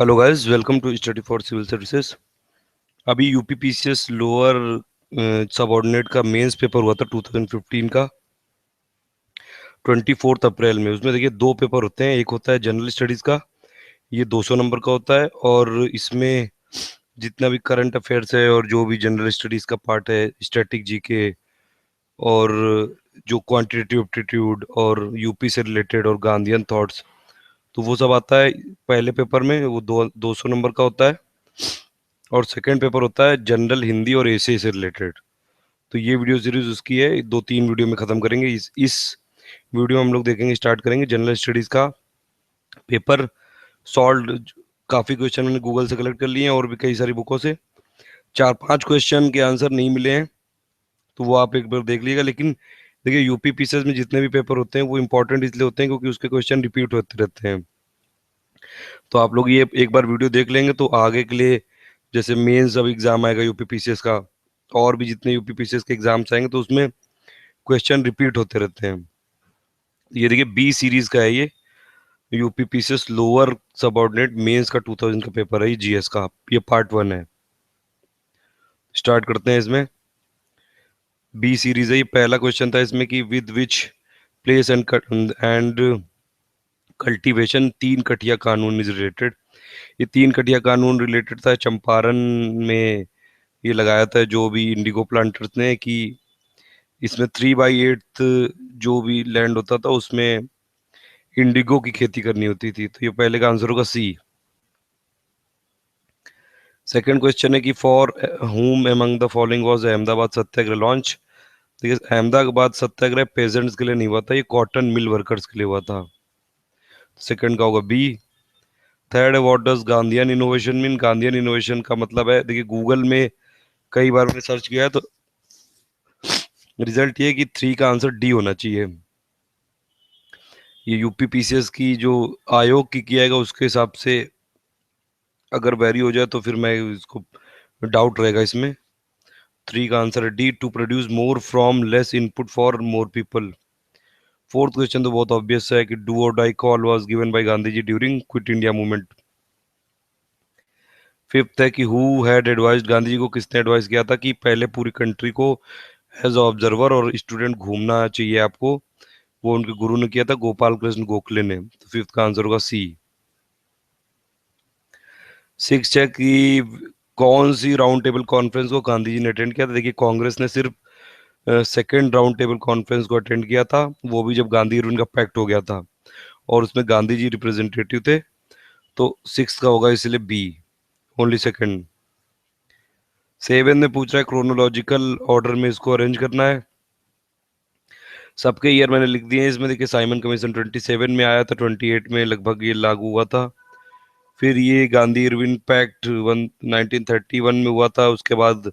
Hello guys, welcome to study for civil services. अभी UPPCS lower subordinate का mains paper हुआ था 2015 का 24 अप्रैल में। उसमें देखिए दो पेपर होते हैं, एक होता है जनरल स्टडीज़ का, ये 200 नंबर का होता है, और इसमें जितना भी करंट अफेयर्स है और जो भी जनरल स्टडीज़ का पार्ट है, स्टैटिक जीके और जो क्वांटिटेटिव एप्टीट्यूड और यूपी से रिलेटेड और गांधीयन थॉट्स, तो वो सब आता है पहले पेपर में। वो 200 नंबर का होता है। और सेकंड पेपर होता है जनरल हिंदी और एसे से रिलेटेड। तो ये वीडियो सीरीज उसकी है, दो तीन वीडियो में ख़त्म करेंगे। इस वीडियो में हम लोग देखेंगे, स्टार्ट करेंगे जनरल स्टडीज़ का पेपर सॉल्व। काफ़ी क्वेश्चन मैंने गूगल से कलेक्ट कर लिए हैं और भी कई सारी बुकों से। चार पांच क्वेश्चन के आंसर नहीं मिले हैं, तो वो आप एक बार देख लीजिएगा। लेकिन देखिए यूपी पीसीएस में जितने भी पेपर होते हैं वो इंपॉर्टेंट इसलिए होते हैं क्योंकि उसके क्वेश्चन रिपीट होते रहते हैं। तो आप लोग ये एक बार वीडियो देख लेंगे तो आगे के लिए, जैसे मेंस अब एग्जाम आएगा यूपी पीसीएस का, और भी जितने यूपी पीसीएस के एग्जाम्स आएंगे तो उसमें क्वेश्चन रिपीट होते रहते हैं। ये देखिए बी सीरीज का है, ये UP PCS lower subordinate mains का 2000 का पेपर है, ये जीएस का, ये पार्ट 1 है। स्टार्ट करते हैं इसमें। बी सीरीज है, ये पहला क्वेश्चन था इसमें कि with which place and cultivation तीन कटिया कानून इज रिलेटेड। ये तीन कटिया कानून रिलेटेड था चंपारण में। ये लगाया था जो भी इंडिगो प्लांटर्स ने कि इसमें 3/8 जो भी लैंड होता था उसमें इंडिगो की खेती करनी होती थी। तो ये पहले का आंसर होगा सी। सेकंड क्वेश्चन है कि फॉर हुम among the following was Ahmedabad Satyagraha launch. देखिए अहमदाबाद सत्याग्रह पेजेंट्स के लिए नहीं हुआ था, ये कॉटन मिल वर्कर्स के लिए हुआ था। सेकंड का होगा बी। थर्ड है what does Gandhian innovation mean. Gandhian innovation का मतलब है, देखिए गूगल में कई बार मैंने सर्च किया है तो रिजल्ट ये है कि 3 का आंसर डी होना चाहिए। ये यूपी पीसीएस की जो आयोग की किया जाएगा उसके हिसाब से अगर वेरी हो जाए तो फिर मैं इसको डाउट रहेगा इसमें। 3 का आंसर है D, to produce more from less input for more people. Fourth question तो बहुत ऑब्वियस है कि डू और die call was given by Gandhi ji during Quit India Movement. Fifth है कि who had advised, Gandhi ji को किसने एडवाइस किया था कि पहले पूरी कंट्री को एज ऑब्जर्वर और स्टूडेंट घूमना चाहिए आपको। वो उनके गुरु ने किया था, गोपाल कृष्ण गोखले ने। तो फिफ्थ का आंसर होगा सी। सिक्स है कि कौन सी राउंड टेबल कॉन्फ्रेंस को गांधी जी ने अटेंड किया था। देखिए कांग्रेस ने सिर्फ सेकेंड राउंड टेबल कॉन्फ्रेंस को अटेंड किया था, वो भी जब गांधी और उनका पैक्ट हो गया था, और उसमें गांधी जी रिप्रेजेंटेटिव थे। तो सिक्स का होगा इसलिए बी, ओनली सेकंड। सेवन में पूछ रहा है क्रोनोलॉजिकल ऑर्डर में इसको अरेंज करना है। सबके ईयर मैंने लिख दिए हैं इसमें। देखिए साइमन कमीशन 27 में आया था, 28 में लगभग ये लागू हुआ था। फिर ये गांधी इरविन पैक्ट 1931 में हुआ था। उसके बाद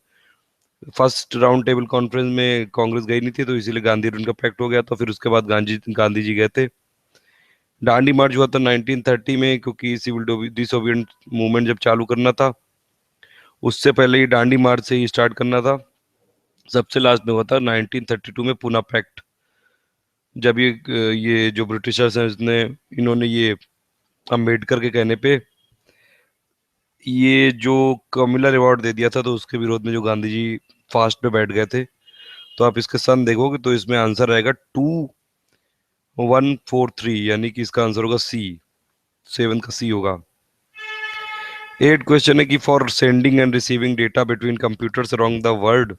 फर्स्ट राउंड टेबल कॉन्फ्रेंस में कांग्रेस गई नहीं थी तो इसीलिए गांधी इरविन का पैक्ट हो गया था। फिर उसके बाद गांधी गांधी जी गए थे। दांडी मार्च हुआ था 1930 में, क्योंकि सिविल डिसोबिएंट मूवमेंट जब चालू करना था उससे पहले ही दांडी मार्च से ही स्टार्ट करना था। सबसे लास्ट में हुआ था 1932 में पूना पैक्ट, जब ये जो ब्रिटिशर्स हैं इसने इन्होंने ये अम्बेडकर के कहने पे ये जो कम्युनल अवार्ड दे दिया था, तो उसके विरोध में जो गांधी जी फास्ट पे बैठ गए थे। तो आप इसके सन देखोगे तो इसमें आंसर आएगा 2143, यानी कि इसका आंसर होगा सी। सेवन का सी होगा। एट क्वेश्चन है कि for sending and receiving data between computers around the world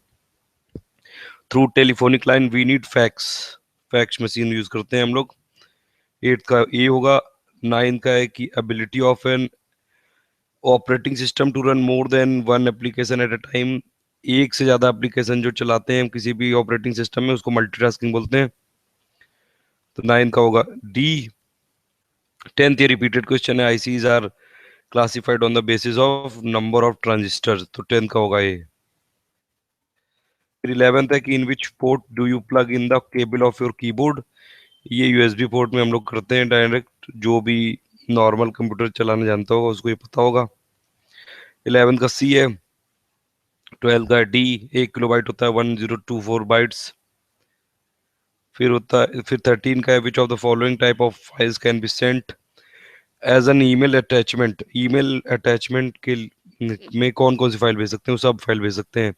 through telephonic line we need fax. Fax machine use करते हैं हम लोग। एट का ए होगा। नाइन का है कि ability of an operating system to run more than one application at a time. एक से ज्यादा एप्लीकेशन जो चलाते हैं हम किसी भी ऑपरेटिंग सिस्टम में उसको मल्टीटास्किंग बोलते हैं। तो नाइन का होगा डी। टेंथ ये रिपीटेड क्वेश्चन है, ICs are classified on the basis of number of transistor. तो टेंथ का होगा ये। फिर 11th है कि in which port do you plug in the cable of your keyboard. ये यूएसबी पोर्ट में हम लोग करते हैं डायरेक्ट, जो भी नॉर्मल कंप्यूटर चलाना जानता होगा उसको ये पता होगा। 11th का सी है। 12th का डी। 1 किलोबाइट होता है 1024 बाइट्स। फिर 13 का है which of the following type of files can be sent. As an email attachment के में कौन कौन सी फाइल भेज सकते हैं, वो सब फाइल भेज सकते हैं,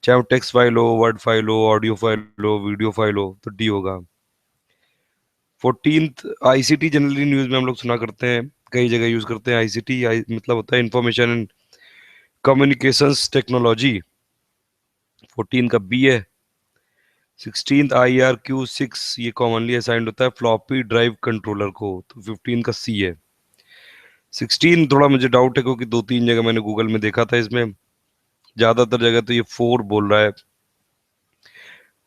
चाहे वो टेक्स्ट फाइल हो, वर्ड फाइल हो, ऑडियो फाइल हो, वीडियो फाइल हो, तो डी होगा। 14th, आईसीटी जनरली न्यूज में हम लोग सुना करते हैं, कई जगह यूज करते हैं आईसीटी, मतलब होता है इंफॉर्मेशन एंड कम्युनिकेशंस टेक्नोलॉजी। 14 का बी है। 16th IRQ6, ये कॉमनली असाइंड होता है फ्लॉपी ड्राइव कंट्रोलर को, तो 15 का सी है। 16 थोड़ा मुझे डाउट है, क्योंकि 2-3 जगह मैंने गूगल में देखा था, इसमें ज्यादातर जगह तो ये 4 बोल रहा है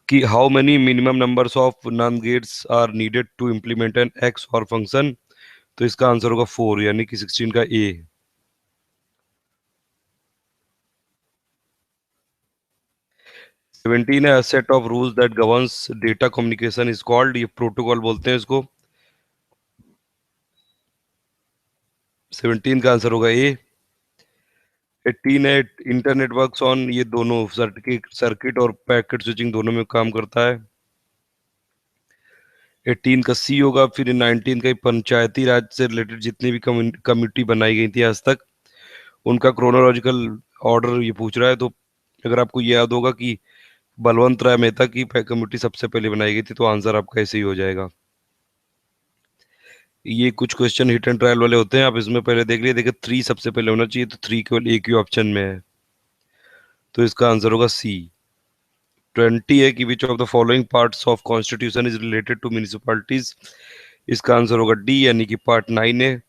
कि how many minimum numbers of NAND gates are needed to implement an XOR function, तो इसका आंसर होगा 4, यानी कि 16 का ए। 17 है set of rules that governs data communication is called, ये प्रोटोकॉल बोलते हैं इसको। 17 का आंसर होगा ए। 18 है इंटरनेट वर्क्स ऑन, ये दोनों सर्किट सर्किट और पैकेट स्विचिंग दोनों में काम करता है। 18 का सी होगा। फिर 19 का पंचायती राज से रिलेटेड जितनी भी कम्युनिटी बनाई गई थी आज तक, उनका क्रोनोलॉजिकल ऑर्डर ये पूछ रहा है। तो अगर आपको ये याद होगा कि बलवंत राय मेहता की कम्युनिटी सबसे पहले बनाई गई थी, तो आंसर आपका ऐसे ही हो जाएगा। ये कुछ क्वेश्चन हिट एंड ट्रायल वाले होते हैं, आप इसमें पहले देख लिए, देखिए 3 सबसे पहले होना चाहिए, तो 3 केवल एक ही ऑप्शन में है, तो इसका आंसर होगा सी। 20 है कि which of the following parts of constitution is related to municipalities, इसका आंसर होगा डी, यानी कि पार्ट 9 है।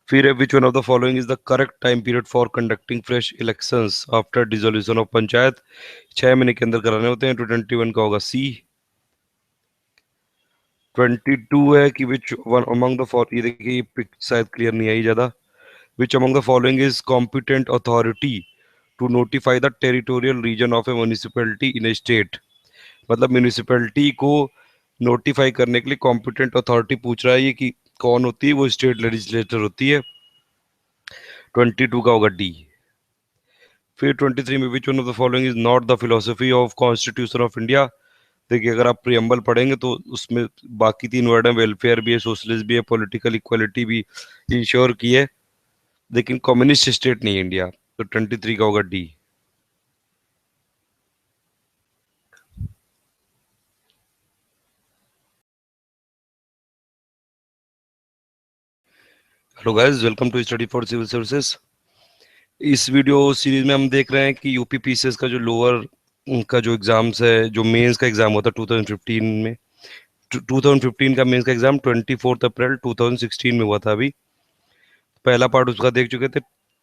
फिर है which one of the following is the correct time period for conducting fresh elections after dissolution of panchayat, 6 महीने के अंदर कराने होते हैं, तो 21 का होगा सी। 22 है कि which one among the four, ये देखिए ये शायद क्लियर नहीं आई ज्यादा। Which among the following is competent authority to notify the territorial region of a municipality in a state, मतलब म्यूनिसिपैलिटी को नोटिफाई करने के लिए कॉम्पिटेंट अथॉरिटी पूछ रहा है, ये कि कौन होती है, वो स्टेट लेजिस्लेटर होती है। 22 का होगा डी। फिर 23 में which one of the following is not the philosophy of constitution of India. देखिए अगर आप प्रियम्बल पढ़ेंगे तो उसमें बाकी 3 वर्ड है, वेलफेयर भी है, सोशलिस्ट भी है, पॉलिटिकल इक्वालिटी भी इंश्योर की है, लेकिन कम्युनिस्ट स्टेट नहीं है इंडिया, तो 23 का होगा D. Hello guys, welcome to study for civil services. इस वीडियो सीरीज में हम देख रहे हैं कि यूपी पीसीएस का जो लोअर का जो एग्जाम्स है, जो मेंस का एग्जाम होता है 2015 में, 2015 का मेंस का एग्जाम 24 अप्रैल 2016 में हुआ था। अभी पहला पार्ट उसका देख चुके थे,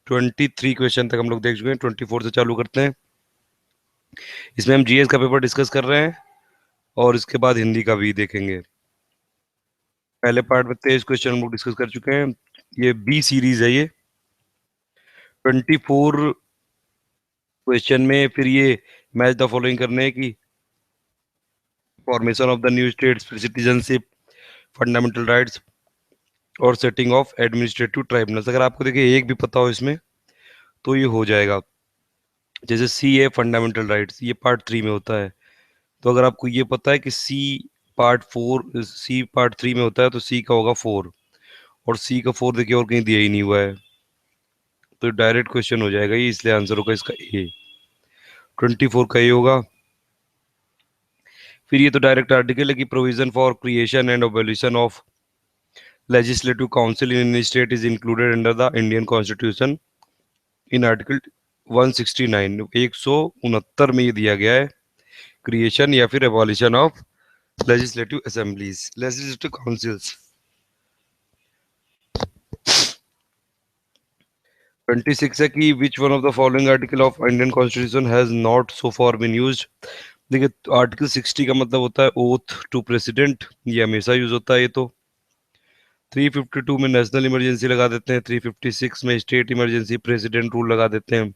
23 क्वेश्चन तक हम लोग देख चुके हैं, 24 से चालू करते हैं। इसमें हम जीएस का पेपर डिस्कस कर रहे हैं और इसके बाद हिंदी का भी देखेंगे। पहले पार्ट में 23 क्वेश्चन हम लोग डिस्कस कर चुके हैं, ये बी सीरीज है ये। 24 क्वेश्चन में फिर ये मैच द फॉलोइंग करने हैं कि formation of the new states, citizenship, fundamental rights और सेटिंग ऑफ एडमिनिस्ट्रेटिव ट्राइब्यूनल्स। अगर आपको देखिए एक भी पता हो इसमें तो ये हो जाएगा। जैसे सी है फंडामेंटल राइट्स, ये पार्ट 3 में होता है, तो अगर आपको ये पता है कि सी पार्ट 3 में होता है, तो सी का होगा 4, और सी का 4 देखिए और कहीं दिया ही नहीं हुआ है, तो डायरेक्ट क्वेश्चन हो जाएगा ये, इसलिए आंसर होगा इसका ए। 24 का ए होगा। फिर ये तो डायरेक्ट आर्टिकल है कि provision for creation and abolition of legislative council in state is included under the Indian constitution in article 169, 169 में ये दिया गया है, क्रिएशन या फिर abolition of legislative assemblies, legislative councils. 26 है कि which one of the following article of Indian constitution has not so far been used. देखिए आर्टिकल 60 का मतलब होता है ओथ टू प्रेसिडेंट, ये हमेशा यूज होता है ये तो। 352 में नेशनल इमरजेंसी लगा देते हैं, 356 में स्टेट इमरजेंसी प्रेसिडेंट रूल लगा देते हैं,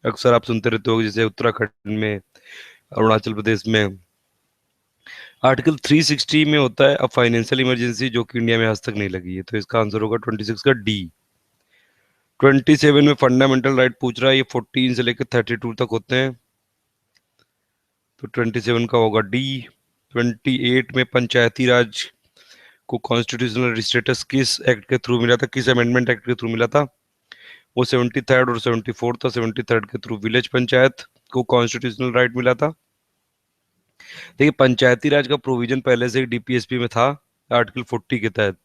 अक्सर आप सुनते रहते हो जैसे उत्तराखंड में, अरुणाचल प्रदेश में। आर्टिकल 360 में होता है अब फाइनेंशियल इमरजेंसी, जो कि इंडिया में आज तक नहीं लगी है, तो इसका आंसर होगा 26 का डी। 27 में फंडामेंटल राइट पूछ रहा है, ये 14 से लेकर 32 तक होते हैं, तो 27 का होगा डी। 28 में पंचायती राज को कॉन्स्टिट्यूशनल स्टेटस किस एक्ट के थ्रू मिला था, किस अमेंडमेंट एक्ट के थ्रू मिला था? वो 73rd और 74 था। 73rd के थ्रू विलेज पंचायत को कॉन्स्टिट्यूशनल राइट मिला था। देखिए, पंचायती राज का प्रोविजन पहले से ही डीपीएसपी में था, आर्टिकल 40 के तहत।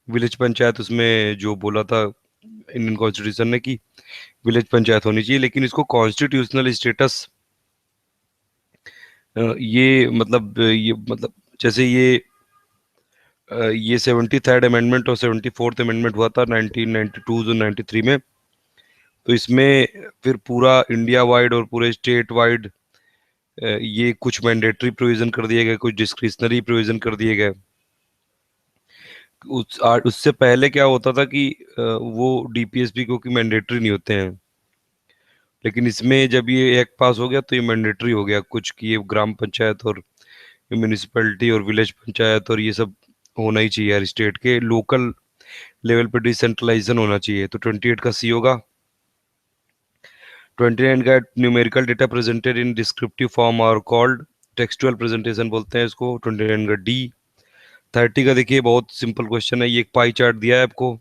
विलेज पंचायत उसमें जो बोला था इंडियन कॉन्स्टिट्यूशन ने कि विलेज पंचायत होनी चाहिए, लेकिन इसको कॉन्स्टिट्यूशनल स्टेटस ये मतलब जैसे ये 73rd अमेंडमेंट और 74th अमेंडमेंट हुआ था 1992 और 93 में। तो इसमें फिर पूरा इंडिया वाइड और पूरे स्टेट वाइड ये कुछ मैंडेटरी प्रोविजन कर दिए गए, कुछ डिस्क्रिशनरी प्रोविजन कर दिए गए। उससे पहले क्या होता था कि वो डीपीएसपी क्योंकि मैंडेटरी नहीं होते हैं, लेकिन इसमें जब ये एक्ट पास हो गया तो ये मैंडेटरी हो गया कुछ कि ये ग्राम पंचायत और म्यूनिसिपैलिटी और विलेज पंचायत और ये सब होना ही चाहिए यार, स्टेट के लोकल लेवल पे डिसेंट्रलाइजेशन होना चाहिए। तो 28 का सी होगा। 29 का numerical data presented in descriptive form are called textual presentation बोलते हैं इसको। 29 का डी। 30 का देखिए बहुत सिंपल क्वेश्चन है, ये एक पाई चार्ट दिया है आपको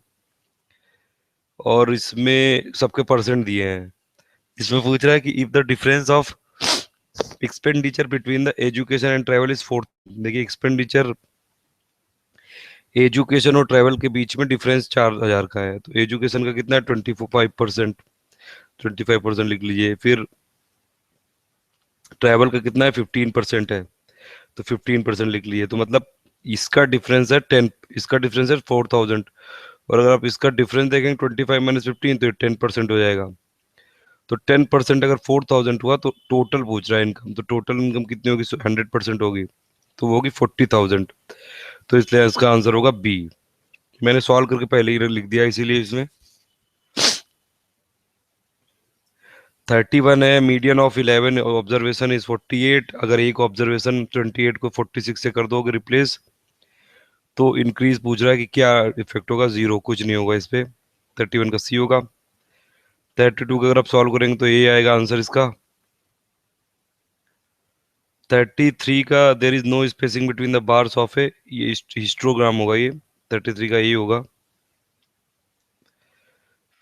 और इसमें सबके परसेंट दिए हैं। इसमें पूछ रहा है कि if the difference of expenditure between the education and travel is 4। देखिए, एक्सपेंडिचर एजुकेशन और ट्रेवल के बीच में डिफरेंस 4000 का है, तो एजुकेशन का कितना है 25%। 25% लिख लीजिए। फिर ट्रैवल का कितना है 15% है, तो 15% लिख लीजिए। तो मतलब इसका डिफरेंस है 10, इसका डिफरेंस है 4000। और अगर आप इसका डिफरेंस देखेंगे 25 माइनस 15 तो 10% हो जाएगा। तो 10% अगर 4000 हुआ तो टोटल पूछ रहा है इनकम, तो टोटल इनकम कितनी होगी 100% होगी, तो वो होगी 40,000। तो इसलिए इसका आंसर होगा बी। मैंने सॉल्व करके पहले ही लिख दिया इसीलिए इसमें। 31 है, मीडियन ऑफ 11 ऑब्जर्वेशन इज 48। अगर एक ऑब्जर्वेशन 28 को 46 से कर दोगे रिप्लेस तो इंक्रीज पूछ रहा है कि क्या इफेक्ट होगा, जीरो, कुछ नहीं होगा इस पे। 31 का सी होगा। 32 का अगर आप सॉल्व करेंगे तो ये आएगा आंसर इसका। 33 का there is no spacing between the bars of A, ये हिस्टोग्राम होगा ये। 33 का ये होगा।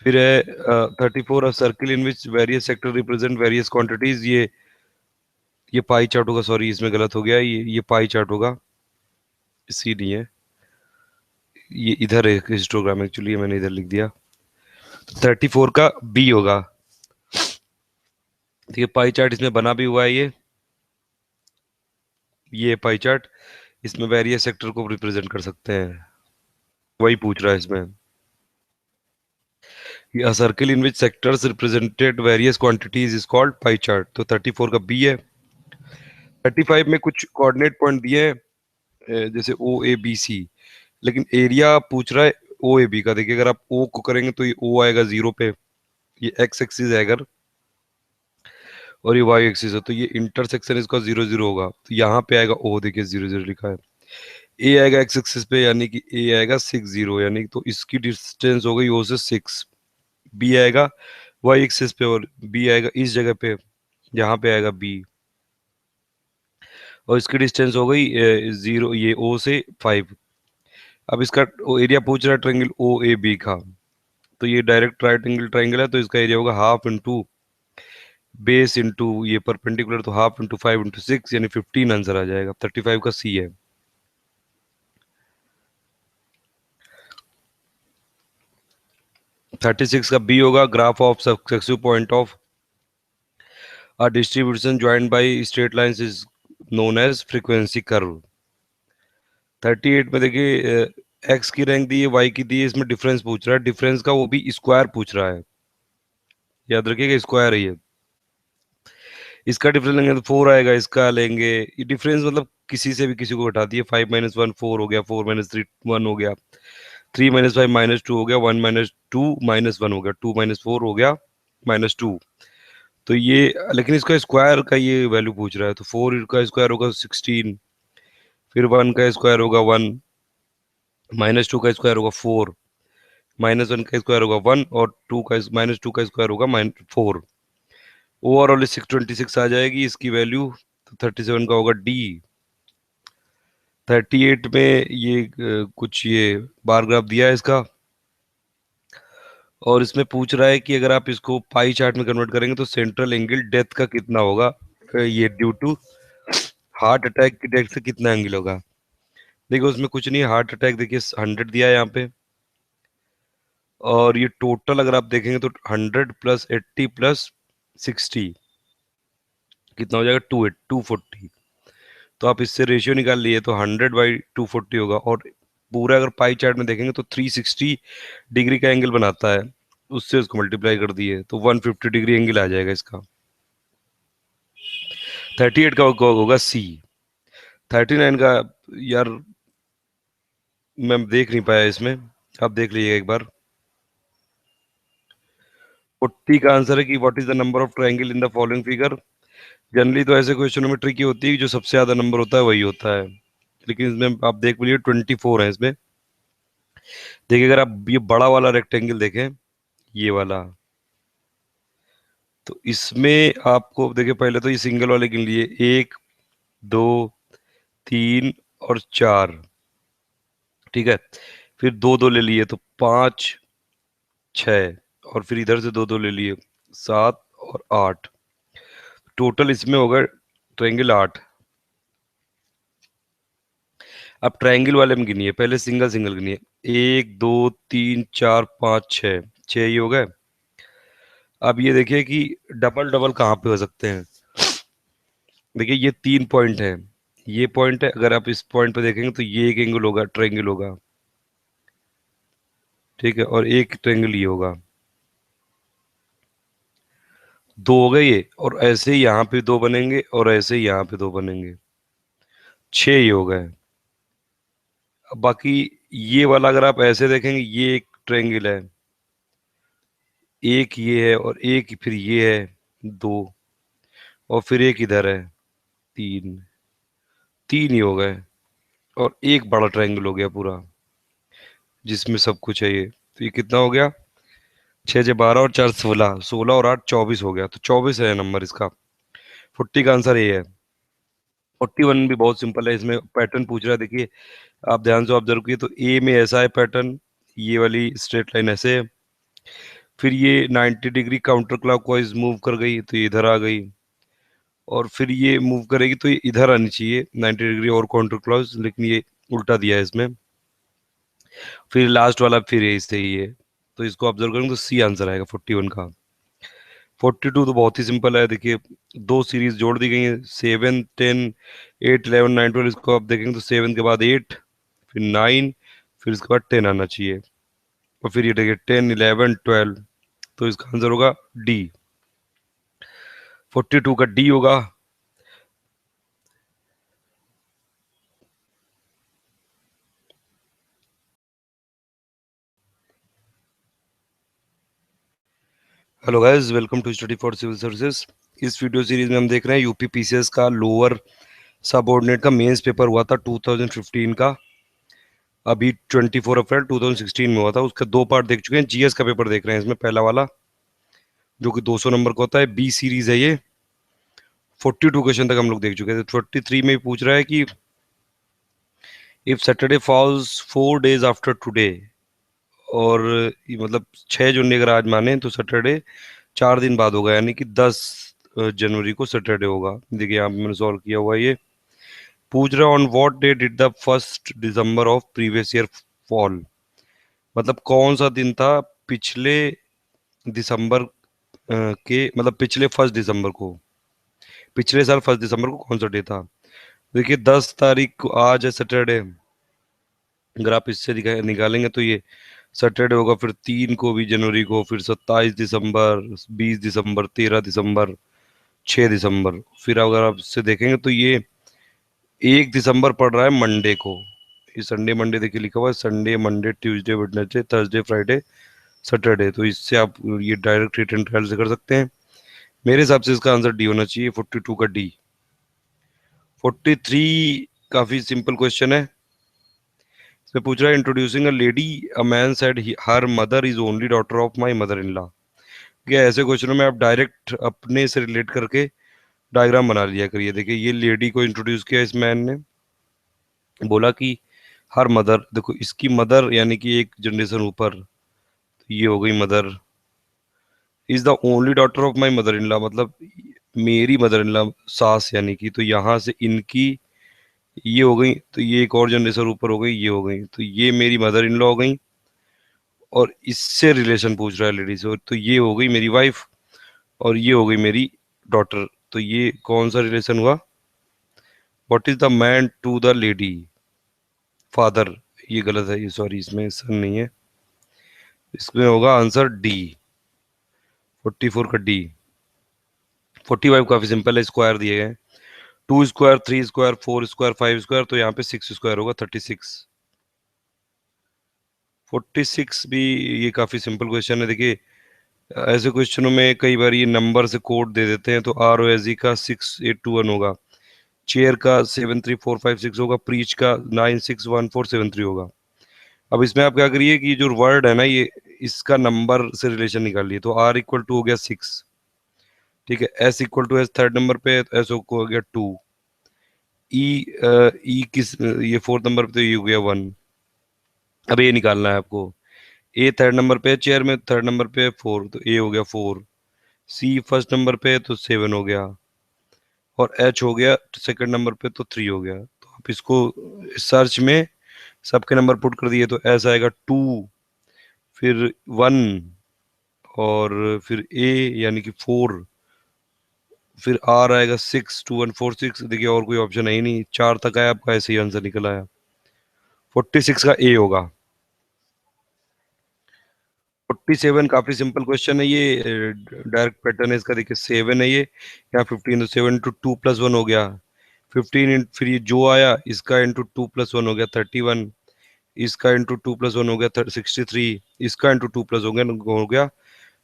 फिर है 34 सर्किल इन विच various sector represent various quantities, ये पाई चार्ट होगा, सॉरी इसमें गलत हो गया, ये पाई चार्ट होगा, सी नहीं है, ये इधर है हिस्टोग्राम, एक्चुअली मैंने इधर लिख दिया। 34 का बी होगा। ठीक है, पाई चार्ट इसमें बना भी हुआ है ये पाई चार्ट, इसमें वेरियस सेक्टर को रिप्रेजेंट कर सकते हैं, वही पूछ रहा है इसमें। A circle in which sectors represented various quantities is called pie chart। तो 34 का बी है। 35 में कुछ कोऑर्डिनेट पॉइंट दिए हैं जैसे ओ ए बी सी, लेकिन एरिया पूछ रहा है ओ ए बी का। देखिए, अगर आप ओ को करेंगे तो ये ओ आएगा 0 पे, ये एक्स एक्सिस है अगर, और ये वाई एक्सिस है, तो ये इंटरसेक्शन इसका 0 0 होगा, तो यहाँ पे आएगा ओ। देखिए 0 0 लिखा है। ए आएगा एक्स एक्सिस पे, यानी कि ए आएगा 6 0, यानी तो इसकी डिस्टेंस हो गई ओ से 6। बी आएगा वाई एक्सिस पे और बी आएगा इस जगह पे, यहाँ पे आएगा बी, और इसकी डिस्टेंस हो गई 0, ये ओ से 5। अब इसका एरिया पूछ रहा है ट्रायंगल ओ ए बी का, तो ये डायरेक्ट राइट एंगल ट्रायंगल है, तो इसका एरिया होगा हाफ इंटू बेस इंटू ये परपेंडिकुलर, तो हाफ इंटू 5 इंटू 6 यानी 15 आंसर आ जाएगा। 35 का सी है। 36 का बी होगा, graph of successive point of a distribution joined by straight lines is known as frequency curve. 38 में देखिए एक्स की रैंक दी है, वाई की दी है, इसमें डिफरेंस पूछ रहा है, डिफरेंस का वो भी स्क्वायर पूछ रहा है, याद रखिएगा स्क्वायर है ये। इसका डिफरेंस लेंगे तो 4 आएगा, इसका लेंगे, ये डिफरेंस मतलब किसी से भी किसी को घटा दिए। 5 माइनस 1 4 हो गया, 4 माइनस 3 1 हो गया, 3 माइनस 5 माइनस 2 हो गया, 1 माइनस 2 माइनस 1 हो गया, 2 माइनस 4 हो गया -2। तो ये, लेकिन इसका स्क्वायर का ये वैल्यू पूछ रहा है, तो 4 का स्क्वायर होगा 16, फिर 1 का स्क्वायर होगा 1, -2 का स्क्वायर होगा 4, -1 का स्क्वायर होगा 1, और -2 का स्क्वायर होगा -4। ओवरऑल 626 आ जाएगी इसकी वैल्यू, तो 37 का होगा डी। 38 में ये कुछ ये बार ग्राफ दिया है इसका, और इसमें पूछ रहा है कि अगर आप इसको पाई चार्ट में कन्वर्ट करेंगे तो सेंट्रल एंगल डेथ का कितना होगा, ये ड्यू टू हार्ट अटैक की डेथ से कितना एंगल होगा। देखो उसमें कुछ नहीं, हार्ट अटैक देखिए 100 दिया है यहाँ पे, और ये टोटल अगर आप देखेंगे तो 100 प्लस 80 प्लस 60 कितना हो जाएगा, 240। तो आप इससे रेशियो निकाल लिए तो 100/240 होगा, और पूरा अगर पाई चार्ट में देखेंगे तो 360 डिग्री का एंगल बनाता है, उससे उसको मल्टीप्लाई कर दिए तो 150 डिग्री एंगल आ जाएगा इसका। 38 का होगा सी। 39 का यार मैं देख नहीं पाया इसमें, आप देख लीजिएगा एक बार। 40 का आंसर है कि what is the number of triangle in the following figure. Generally तो ऐसे क्वेश्चनों में ट्रिकी होती है कि जो सबसे ज्यादा नंबर होता है वही होता है, लेकिन इसमें आप देख लीजिए 24 है इसमें। देखिए अगर आप ये बड़ा वाला रेक्टेंगल देखें, ये वाला, तो इसमें आपको देखिए पहले तो ये सिंगल वाले गिन लिए, 1 2 3 और 4, ठीक है। फिर दो दो ले लिए तो 5 6, और फिर इधर से दो दो ले लिए 7 और 8, टोटल इसमें होगा ट्रायंगल 8। अब ट्रायंगल वाले में गिनिए, पहले सिंगल सिंगल गिनिए, 1 2 3 4 5 6, 6 ही हो गए। अब ये देखिए कि डबल डबल कहाँ पे हो सकते हैं। देखिए ये 3 पॉइंट है, ये पॉइंट है, अगर आप इस पॉइंट पे देखेंगे तो ये एक एंगल होगा, ट्रायंगल होगा, ठीक है, और एक ट्रायंगल ये होगा, दो हो गए ये, और ऐसे ही यहाँ पे दो बनेंगे और ऐसे ही यहाँ पे दो बनेंगे, 6 ही हो गए। अब बाकी ये वाला अगर आप ऐसे देखेंगे, ये एक ट्रायंगल है, एक ये है और एक फिर ये है, दो, और फिर एक इधर है, तीन, तीन ही हो गए, और एक बड़ा ट्रायंगल हो गया पूरा जिसमें सब कुछ है ये। तो ये कितना हो गया, 6 6 12 और 4 16, 16 और 8 24 हो गया, तो 24 है नंबर इसका। 40 का आंसर ये है। 41 भी बहुत सिंपल है, इसमें पैटर्न पूछ रहा है, देखिए आप ध्यान से ऑब्जर्व किए तो ए में ऐसा है पैटर्न, ये वाली स्ट्रेट लाइन ऐसे है, फिर ये 90 डिग्री काउंटर क्लॉकवाइज मूव कर गई तो ये इधर आ गई, और फिर ये मूव करेगी तो ये इधर आनी चाहिए 90 डिग्री और काउंटर क्लॉक, लेकिन ये उल्टा दिया है इसमें। फिर लास्ट वाला फिर ये इससे ही है, तो इसको ऑब्जर्व करेंगे तो सी आंसर आएगा 41 का। 42 तो बहुत ही सिंपल है, देखिए दो सीरीज जोड़ दी गई है, 7 10 8 11 9 12, इसको आप देखेंगे तो 7 के बाद 8, फिर 9, फिर इसके बाद 10 आना चाहिए, और फिर ये देखिए 10 11 12, तो इसका आंसर होगा डी। 42 का डी होगा। Hello guys, welcome to study for civil services. इस वीडियो सीरीज में हम देख रहे हैं यूपी पीसीएस का लोअर सबऑर्डिनेट का मेंस पेपर हुआ था 2015 का, अभी 24 अप्रैल 2016 में हुआ था, उसका दो पार्ट देख चुके हैं। जीएस का पेपर देख रहे हैं इसमें, पहला वाला जो कि 200 नंबर का होता है, बी सीरीज है ये। 42 क्वेश्चन तक हम लोग देख चुके थे। 43 में पूछ रहा है कि if Saturday falls 4 days after today, और ये मतलब 6 जून अगर आज माने तो सैटरडे 4 दिन बाद होगा, यानी कि 10 जनवरी को सैटरडे होगा। देखिए यहाँ पे मैंने सॉल्व किया हुआ है ये। पूछ रहा on what day did the 1 December of previous year fall, मतलब कौन सा दिन था पिछले दिसंबर के, मतलब पिछले 1 दिसंबर को, पिछले साल 1 दिसंबर को कौन सा डे था। देखिए 10 तारीख को आज है सैटरडे, अगर आप इससे निकालेंगे तो ये सैटरडे होगा, फिर 3 को भी जनवरी को, फिर 27 दिसंबर, 20 दिसंबर, 13 दिसंबर, 6 दिसंबर, फिर अगर आप इससे देखेंगे तो ये 1 दिसंबर पड़ रहा है मंडे को। ये संडे मंडे देखिए लिखा हुआ है, Sunday Monday Tuesday Wednesday Thursday Friday Saturday, तो इससे आप ये डायरेक्ट रिटर्न ट्रायल से कर सकते हैं। मेरे हिसाब से इसका आंसर डी होना चाहिए, 42 का डी। 43 काफी सिंपल क्वेश्चन है, इसमें पूछ रहा है introducing a lady, a man said her mother is only daughter of my mother in law. क्या ऐसे क्वेश्चनों में आप डायरेक्ट अपने से रिलेट करके डायग्राम बना लिया करिए। देखिए ये लेडी को इंट्रोड्यूस किया इस मैन ने, बोला कि हर मदर, देखो इसकी मदर यानी कि एक जनरेशन ऊपर, तो ये हो गई mother, is the only daughter of my mother in law, मतलब मेरी मदर इन लॉ, सास यानी कि, तो यहाँ से इनकी ये हो गई, तो ये एक और जनरेशन ऊपर हो गई, ये हो गई, तो ये मेरी मदर इन लॉ हो गई, और इससे रिलेशन पूछ रहा है लेडीज, और तो ये हो गई मेरी वाइफ, और ये हो गई मेरी डॉटर, तो ये कौन सा रिलेशन हुआ? What is the man to the lady? Father. ये गलत है, ये सॉरी, इसमें सन नहीं है, इसमें होगा आंसर डी, 44 का डी। 45 काफी सिंपल है, स्क्वायर दिए गए, 2 स्क्वायर, 3 स्क्वायर, 4 स्क्वायर, 5 स्क्वायर, तो यहाँ पे 6 स्क्वायर होगा, 36। 46 भी, ये काफी सिंपल क्वेश्चन है, देखिए ऐसे क्वेश्चनों में कई बार ये नंबर से कोड दे देते हैं, तो ROSE का 6821 होगा, चेयर का 73456 होगा, प्रीच का 961473 होगा। अब इसमें आप क्या करिए कि जो वर्ड है ना ये, इसका नंबर से रिलेशन निकालिए, तो R = हो गया 6, ठीक है, S = थर्ड नंबर पे, तो S हो गया 2, ई ई किस, ये फोर्थ नंबर पे, तो ये हो गया 1। अब ये निकालना है आपको, ए थर्ड नंबर पे, चेयर में थर्ड नंबर पे 4, तो ए हो गया 4, सी फर्स्ट नंबर पे तो 7 हो गया, और एच हो गया सेकंड नंबर पे तो 3 हो गया, तो आप इसको सर्च में सबके नंबर पुट कर दिए, तो एस आएगा 2, फिर 1, और फिर ए यानी कि 4, फिर आर आएगा 6, 2 1 4 6, देखिए और कोई ऑप्शन है ही नहीं, 4 तक आया आपका, ऐसे ही आंसर निकल आया, 46 का ए होगा। 47 काफी सिंपल क्वेश्चन है ये, डायरेक्ट पैटर्न है इसका, देखिए 7 है ये, यहाँ 15, तो 7 × 2 + 1 हो गया 15, फिर ये जो आया इसका × 2 + 1 हो गया 31, इसका × 2 + 1 हो गया 63, इसका × 2 + हो गया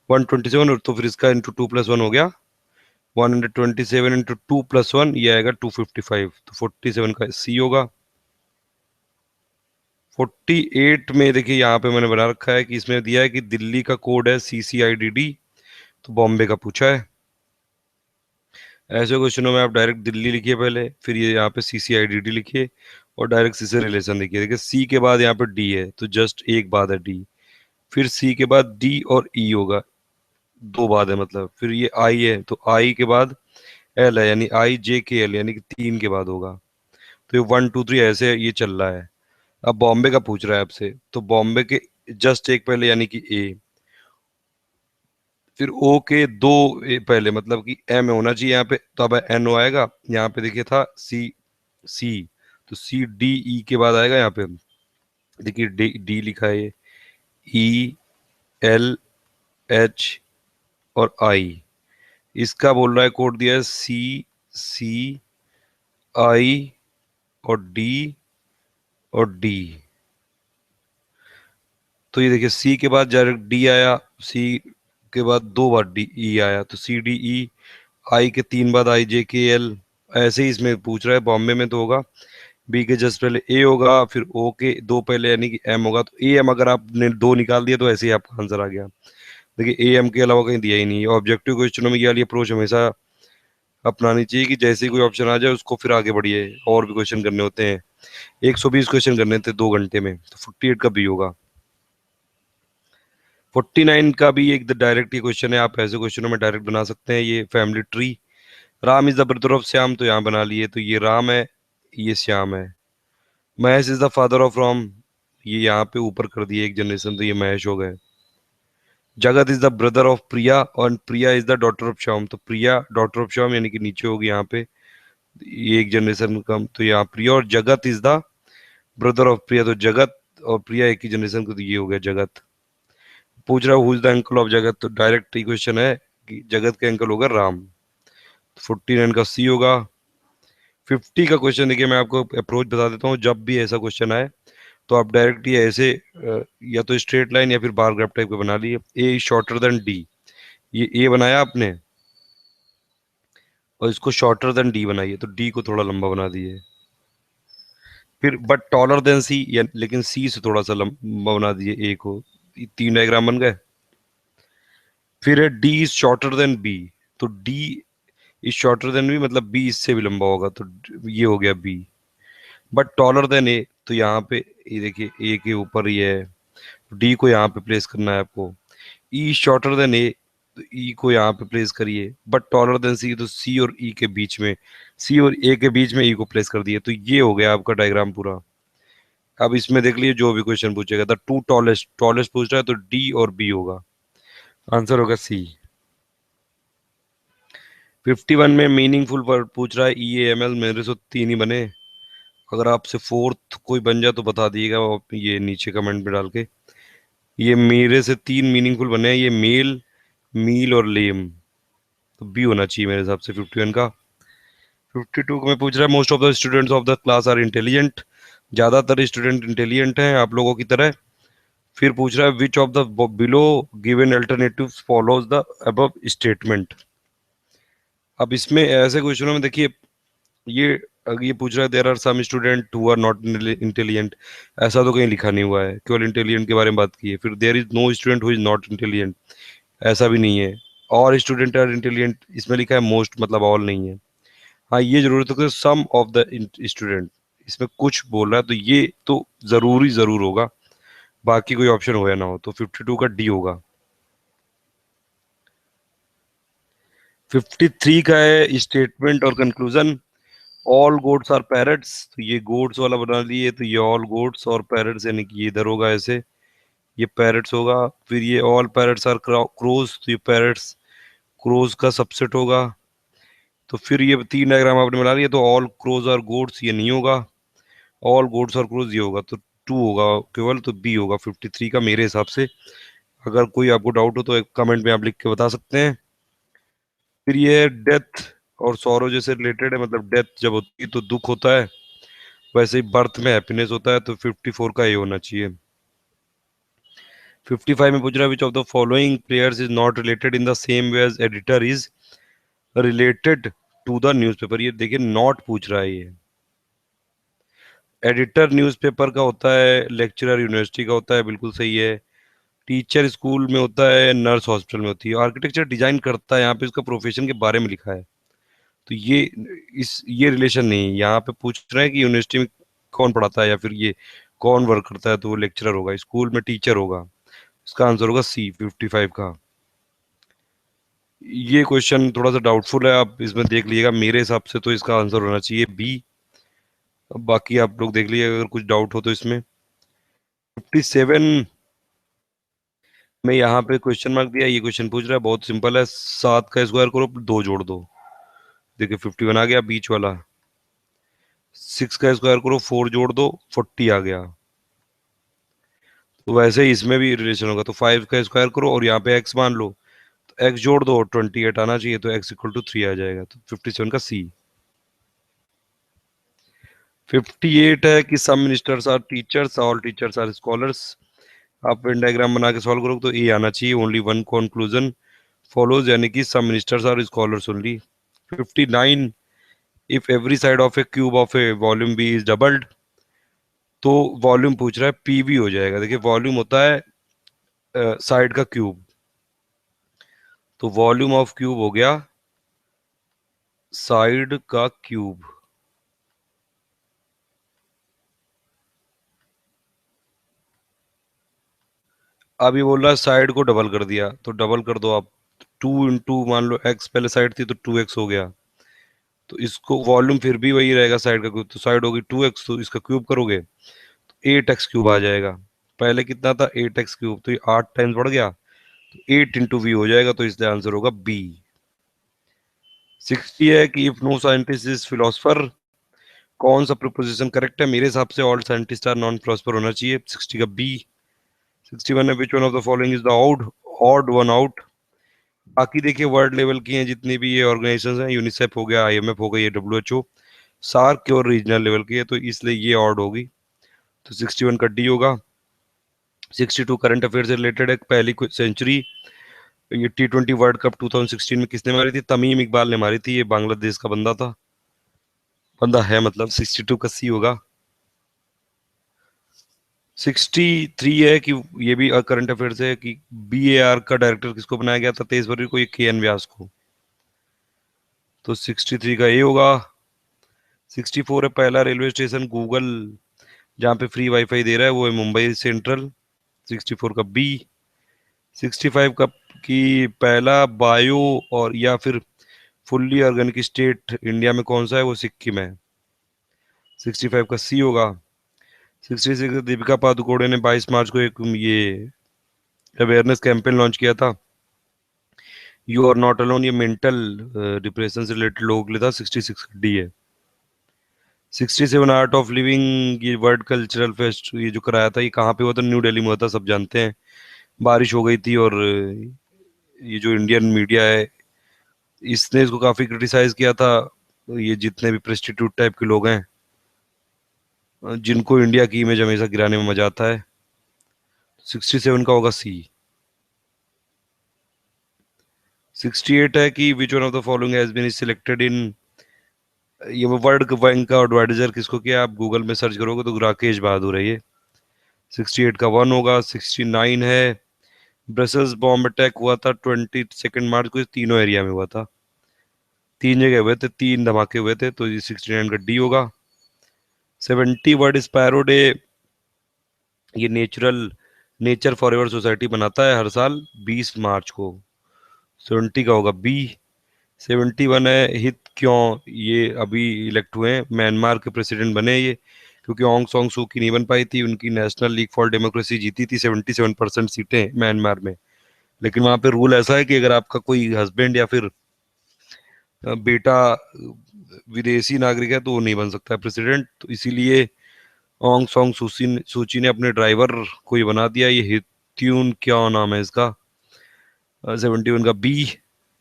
127, और तो फिर इसका × 2 + 1 हो गया 127, × 2 + 1 ये आएगा 255, तो 47 का सी होगा। 48 में देखिए यहाँ पे मैंने बना रखा है कि इसमें दिया है कि दिल्ली का कोड है CCIDD, तो बॉम्बे का पूछा है। ऐसे क्वेश्चनों में आप डायरेक्ट दिल्ली लिखिए पहले, फिर ये यहाँ पे CCIDD लिखिए, और डायरेक्ट सी से रिलेशन लिखिए, देखिए सी के बाद यहाँ पे डी है, तो जस्ट एक बाद है डी, फिर सी के बाद डी और ई होगा, दो बाद है मतलब, फिर ये आई है, तो आई के बाद एल है, यानी IJKL, यानी कि 3 के बाद होगा, तो ये 1 2 3 ऐसे ये चल रहा है। अब बॉम्बे का पूछ रहा है आपसे, तो बॉम्बे के जस्ट एक पहले यानी कि ए, फिर ओ के दो पहले, मतलब कि एम होना चाहिए यहाँ पे, तो अब NO आएगा, यहाँ पे देखिए था सी, सी, तो CDE के बाद आएगा यहाँ पे, देखिए डी लिखा है ये, ELH और आई, इसका बोल रहा है कोड दिया है CCI और डी और डी, तो ये देखिए सी के बाद डायरेक्ट डी आया, सी के बाद दो बार डी ई आया, तो CDE, आई के 3 बाद IJKL, ऐसे ही इसमें पूछ रहा है, बॉम्बे में तो होगा बी के जस्ट पहले ए होगा, फिर ओ के दो पहले यानी कि एम होगा, तो ए एम अगर आपने दो निकाल दिया तो ऐसे ही आपका आंसर आ गया। देखिए ए एम के अलावा कहीं दिया ही नहीं है। ऑब्जेक्टिव क्वेश्चनों में ये वाली अप्रोच हमेशा अपनानी चाहिए कि जैसे ही कोई ऑप्शन आ जाए उसको फिर आगे बढ़िए, और भी क्वेश्चन करने होते हैं, 120 क्वेश्चन करने थे 2 घंटे में, तो 48 का बी होगा। 49 का भी एक डायरेक्ट ही क्वेश्चन है, आप ऐसे क्वेश्चनों में डायरेक्ट बना सकते हैं, ये family tree, Ram is the brother of Shyam, तो यहाँ बना लिए, तो ये राम है, ये श्याम है। Mahesh is the father of Ram, ये यहाँ पे ऊपर कर दिए एक जनरेशन, तो ये महेश हो गए। Jagat is the brother of Priya, और Priya is the daughter of Shyam, तो प्रिया डॉटर ऑफ श्याम यानी कि नीचे होगी यहाँ पे, ये एक जनरेशन कम, तो यहाँ प्रिया, और जगत इज द ब्रदर ऑफ प्रिया, तो जगत और प्रिया एक ही जनरेशन को, तो ये हो गया जगत। पूछ रहा who is the uncle of जगत, तो डायरेक्ट ही क्वेश्चन है कि जगत के अंकल होगा राम, 49 का सी होगा। 50 का क्वेश्चन देखिए, मैं आपको अप्रोच बता देता हूँ, जब भी ऐसा क्वेश्चन आए तो आप डायरेक्ट ये ऐसे या तो स्ट्रेट लाइन या फिर बार ग्राफ टाइप का बना लिए, ए शॉर्टर देन डी, ये ए बनाया आपने, और इसको शॉर्टर देन डी बनाइए, तो डी को थोड़ा लंबा बना दिए, फिर बट टॉलर देन सी, या लेकिन सी से थोड़ा सा लंबा बना दिए ए को, ये 3 डायग्राम बन गए। फिर है D is shorter than B, तो D is shorter than B, मतलब बी इससे भी लंबा होगा, तो ये हो गया B. But taller than A, तो यहाँ पे ये देखिए ए के ऊपर ये है, डी को यहाँ पे प्लेस करना है आपको। ई शॉर्टर देन ए, तो ई को यहाँ पे प्लेस करिए, बट टॉलर देन सी, तो सी और ई के बीच में, सी और ए के बीच में ई को प्लेस कर दिए, तो ये हो गया आपका डायग्राम पूरा। अब इसमें देख लीजिए जो भी क्वेश्चन पूछेगा, द टू टॉलेस्ट, टॉलेस्ट पूछ रहा है तो डी और बी होगा, आंसर होगा सी। 51 में मीनिंगफुल वर्ड पूछ रहा है, ई ए एम एल, मेरे से तीन ही बने, अगर आपसे फोर्थ कोई बन जाए तो बता दिएगा, आप ये नीचे कमेंट में डाल के। ये मेरे से तीन मीनिंगफुल बने हैं, ये मेल, मील और लेम, तो बी होना चाहिए मेरे हिसाब से 51 का। 52 में पूछ रहा है, most of the students of the class are intelligent, ज्यादातर स्टूडेंट इंटेलिजेंट हैं आप लोगों की तरह। फिर पूछ रहा है, which of the below given alternative follows the above statement. अब इसमें ऐसे क्वेश्चनों में देखिए, ये अगर ये पूछ रहा है, there are some student who are not intelligent, ऐसा तो कहीं लिखा नहीं हुआ है, केवल इंटेलिजेंट के बारे में बात की है। फिर there is no student who is not intelligent, ऐसा भी नहीं है। और स्टूडेंट आर इंटेलिजेंट, इसमें लिखा है मोस्ट, मतलब ऑल नहीं है। हाँ ये जरूर, तो सम ऑफ द स्टूडेंट, इसमें कुछ बोल रहा है, तो ये तो जरूरी जरूर होगा, बाकी कोई ऑप्शन हो या ना हो, तो 52 का डी होगा। 53 का है स्टेटमेंट और conclusion, all gods are parrots, तो ये गोड्स वाला बना लिए, तो ये ऑल गोड्स और पैरट्स, यानी कि ये इधर होगा ऐसे, ये पैरट्स होगा। फिर ये ऑल पैरट्स आर क्रोज, तो ये पैरट्स क्रोज का सबसेट होगा। तो फिर ये तीन डायग्राम आपने बना लिए, तो ऑल क्रोज और गोड्स ये नहीं होगा, ऑल गोड्स और क्रोज ये होगा, तो टू होगा केवल, तो बी होगा 53 का मेरे हिसाब से। अगर कोई आपको डाउट हो तो एक कमेंट में आप लिख के बता सकते हैं। फिर ये डेथ और सौरो जैसे रिलेटेड है, मतलब डेथ जब होती है तो दुख होता है, वैसे ही बर्थ में हैप्पीनेस होता है, तो 54 का ये होना चाहिए। 55 में पूछ रहा है, which of the following players is not related in the same way as editor is related to the newspaper. ये देखिए नॉट पूछ रहा है, ये एडिटर न्यूज़पेपर का होता है, लेक्चरर यूनिवर्सिटी का होता है, बिल्कुल सही है। टीचर स्कूल में होता है, नर्स हॉस्पिटल में होती है, आर्किटेक्चर डिजाइन करता है, यहाँ पे इसका प्रोफेशन के बारे में लिखा है, तो ये इस ये रिलेशन नहीं है। यहाँ पे पूछ रहे हैं कि यूनिवर्सिटी में कौन पढ़ाता है, या फिर ये कौन वर्क करता है, तो वो लेक्चरर होगा, स्कूल में टीचर होगा। इसका आंसर होगा सी 55 का। ये क्वेश्चन थोड़ा सा डाउटफुल है, आप इसमें देख लीजिएगा, मेरे हिसाब से तो इसका आंसर होना चाहिए बी। अब बाकी आप लोग देख लीजिए अगर कुछ डाउट हो तो इसमें। 57 में यहाँ पे क्वेश्चन मार्क दिया, ये क्वेश्चन पूछ रहा है, बहुत सिंपल है, 7 का स्क्वायर करो, दो जोड़ दो, देखिए 51 आ गया बीच वाला। 6 का स्क्वायर करो, 4 जोड़ दो, 40 आ गया। तो वैसे ही इसमें भी रिलेशन होगा, तो 5 का स्क्वायर करो और यहाँ पे x मान लो, तो x जोड़ दो, 28 आना चाहिए, तो x इक्वल टू 3 आ जाएगा, तो 57 का सी। 58 है कि some ministers are teachers, all teachers are scholars. आप वेन डायग्राम बना के सॉल्व करोगे तो ए आना चाहिए, ओनली वन कंक्लूजन फॉलोज, यानी कि some ministers are scholars only. 59, if every side of a cube of a volume B is doubled, तो वॉल्यूम पूछ रहा है पीवी हो जाएगा। देखिए वॉल्यूम होता है साइड का क्यूब, तो वॉल्यूम ऑफ क्यूब हो गया साइड का क्यूब। अब ये बोल रहा है साइड को डबल कर दिया, तो डबल कर दो आप, 2 इंटू मान लो एक्स पहले साइड थी तो 2x हो गया, तो इसको वॉल्यूम फिर भी वही रहेगा साइड का क्यूब, तो साइड होगी 2x, तो इसका क्यूब करोगे तो 8x क्यूब आ जाएगा। पहले कितना था 8x क्यूब, तो ये 8 टाइम्स बढ़ गया, तो 8 इंटू v हो जाएगा, तो इसलिए आंसर होगा बी। 60 है कि if no scientist is philosopher, कौन सा प्रोपोजिशन करेक्ट है, मेरे हिसाब से all scientist are non philosopher होना चाहिए, 60 का बी। 61 है, which one of the following is the out odd one out. बाकी देखिए वर्ल्ड लेवल की हैं जितनी भी ये ऑर्गेनाइजेशन हैं, यूनिसेफ हो गया, आईएमएफ हो गई, ये डब्ल्यूएचओ, सार्क की और रीजनल लेवल की है, तो इसलिए ये ऑड होगी, तो 61 का डी होगा। 62 करंट अफेयर से रिलेटेड है, पहली सेंचुरी ये T20 वर्ल्ड कप 2016 में किसने मारी थी, तमीम इकबाल ने मारी थी, ये बांग्लादेश का बंदा था, बंदा है मतलब, 62 का सी होगा। 63 है कि ये भी करंट अफेयर से है कि BAR का डायरेक्टर किसको बनाया गया था 23 फरवरी को, ये KN व्यास को, तो 63 का ए होगा। 64 है पहला रेलवे स्टेशन गूगल जहाँ पे फ्री वाईफाई दे रहा है, वो है मुंबई सेंट्रल। 64 का बी। 65 का की पहला बायो और या फिर फुल्ली ऑर्गेनिक स्टेट इंडिया में कौन सा है, वो सिक्किम है। 65 का सी होगा। 66 दीपिका पादुकोणे ने 22 मार्च को एक ये अवेयरनेस कैंपेन लॉन्च किया था, यू आर नॉट अलोन, ये मेंटल डिप्रेशन से रिलेटेड लोगों के लिए था। 66 डी है। 67 आर्ट ऑफ लिविंग, ये वर्ल्ड कल्चरल फेस्ट ये जो कराया था, ये कहाँ पे हुआ था? न्यू दिल्ली में हुआ था, सब जानते हैं। बारिश हो गई थी और ये जो इंडियन मीडिया है इसने इसको काफी क्रिटिसाइज किया था। ये जितने भी प्रेस्टिट्यूट टाइप के लोग हैं जिनको इंडिया की इमेज हमेशा गिराने में मजा आता है। 67 का होगा सी। 68 है कि which one of the following has been selected in, ये वर्ल्ड बैंक का एडवाइजर किसको किया, आप गूगल में सर्च करोगे तो राकेश बहादुर है ये। 68 का वन होगा। 69 है ब्रसल्स बॉम्ब अटैक हुआ था 22 मार्च को, तीनों एरिया में हुआ था, तीन जगह हुए थे, तीन धमाके हुए थे, तो ये 69 का डी होगा। 70 वर्ल्ड स्पैरो डे, ये नेचर फॉरएवर सोसाइटी बनाता है हर साल 20 मार्च को। 70 का होगा बी। 71 है हित क्यों, ये अभी इलेक्ट हुए हैं, म्यांमार के प्रेसिडेंट बने ये, क्योंकि ऑन्ग सॉन्ग सू की नहीं बन पाई थी, उनकी नेशनल लीग फॉर डेमोक्रेसी जीती थी 77% सीटें म्यांमार में। लेकिन वहां पे रूल ऐसा है कि अगर आपका कोई हस्बैंड या फिर बेटा विदेशी नागरिक है तो वो नहीं बन सकता है प्रेसिडेंट, तो इसीलिए ऑन्ग सॉन्ग सूची ने अपने ड्राइवर को ये बना दिया, ये हित्यून क्या नाम है इसका। 71 का बी।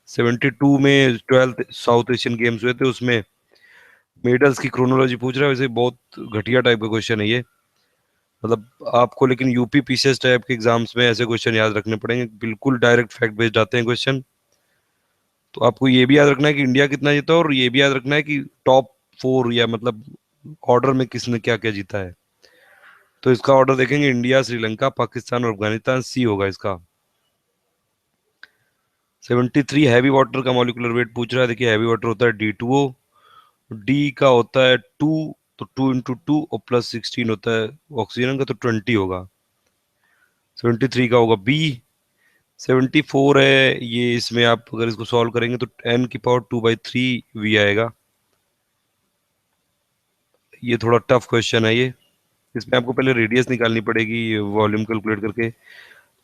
72 में 12th साउथ एशियन गेम्स हुए थे, उसमें मेडल्स की क्रोनोलॉजी पूछ रहा है, वैसे बहुत घटिया टाइप का क्वेश्चन है ये, मतलब आपको लेकिन यूपी पीसीएस टाइप के एग्जाम्स में ऐसे क्वेश्चन याद रखने पड़ेंगे, बिल्कुल डायरेक्ट फैक्ट बेस्ड आते हैं क्वेश्चन। तो आपको ये भी याद रखना है कि इंडिया कितना जीता है, और ये भी याद रखना है कि टॉप 4 या मतलब ऑर्डर में किसने क्या क्या जीता है। तो इसका ऑर्डर देखेंगे, इंडिया, श्रीलंका, पाकिस्तान और अफगानिस्तान, सी होगा इसका। 73 हैवी वाटर का मॉलिक्यूलर वेट पूछ रहा है, देखिए हैवी वाटर होता है D2O, डी का होता है 2, तो 2 × 2 और +16 होता है ऑक्सीजन का, तो 20 होगा। 73 का होगा बी। 74 है ये, इसमें आप अगर इसको सॉल्व करेंगे तो n⁻2/3 V आएगा। ये थोड़ा टफ क्वेश्चन है ये, इसमें आपको पहले रेडियस निकालनी पड़ेगी वॉल्यूम कैलकुलेट करके,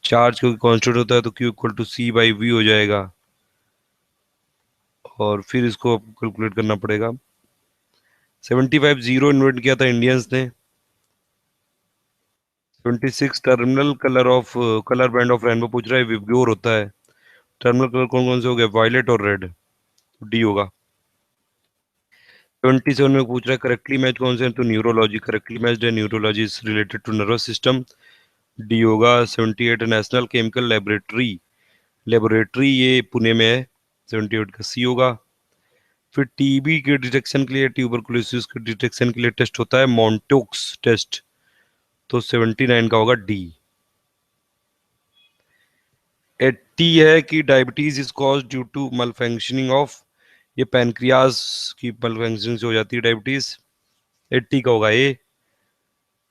चार्ज क्योंकि कांस्टेंट होता है तो Q = C/V हो जाएगा, और फिर इसको कैलकुलेट करना पड़ेगा। 75 जीरो इन्वेंट किया था इंडियंस ने। 26 terminal colour band of rainbow पूछ रहा है, विबग्योर होता है। टर्मिनल कलर कौन कौन से हो गए, वायलेट और रेड, डी होगा। 27 में पूछ रहा है करेक्टली मैच कौन से हैं, तो न्यूरोलॉजी करेक्टली मैच है, neurology is related to nervous system, D होगा। 78 नेशनल केमिकल लेबोरेटरी ये पुणे में है, 78 का सी होगा। फिर टीबी के डिटेक्शन के लिए, ट्यूबरकुलोसिस के डिटेक्शन के लिए टेस्ट होता है मॉन्टोक्स टेस्ट, तो 79 का होगा डी। 80 है कि diabetes is cause due to malfunctioning of, ये पैनक्रियाज की मलफंक्शनिंग से हो जाती है डायबिटीज। 80 का होगा ए।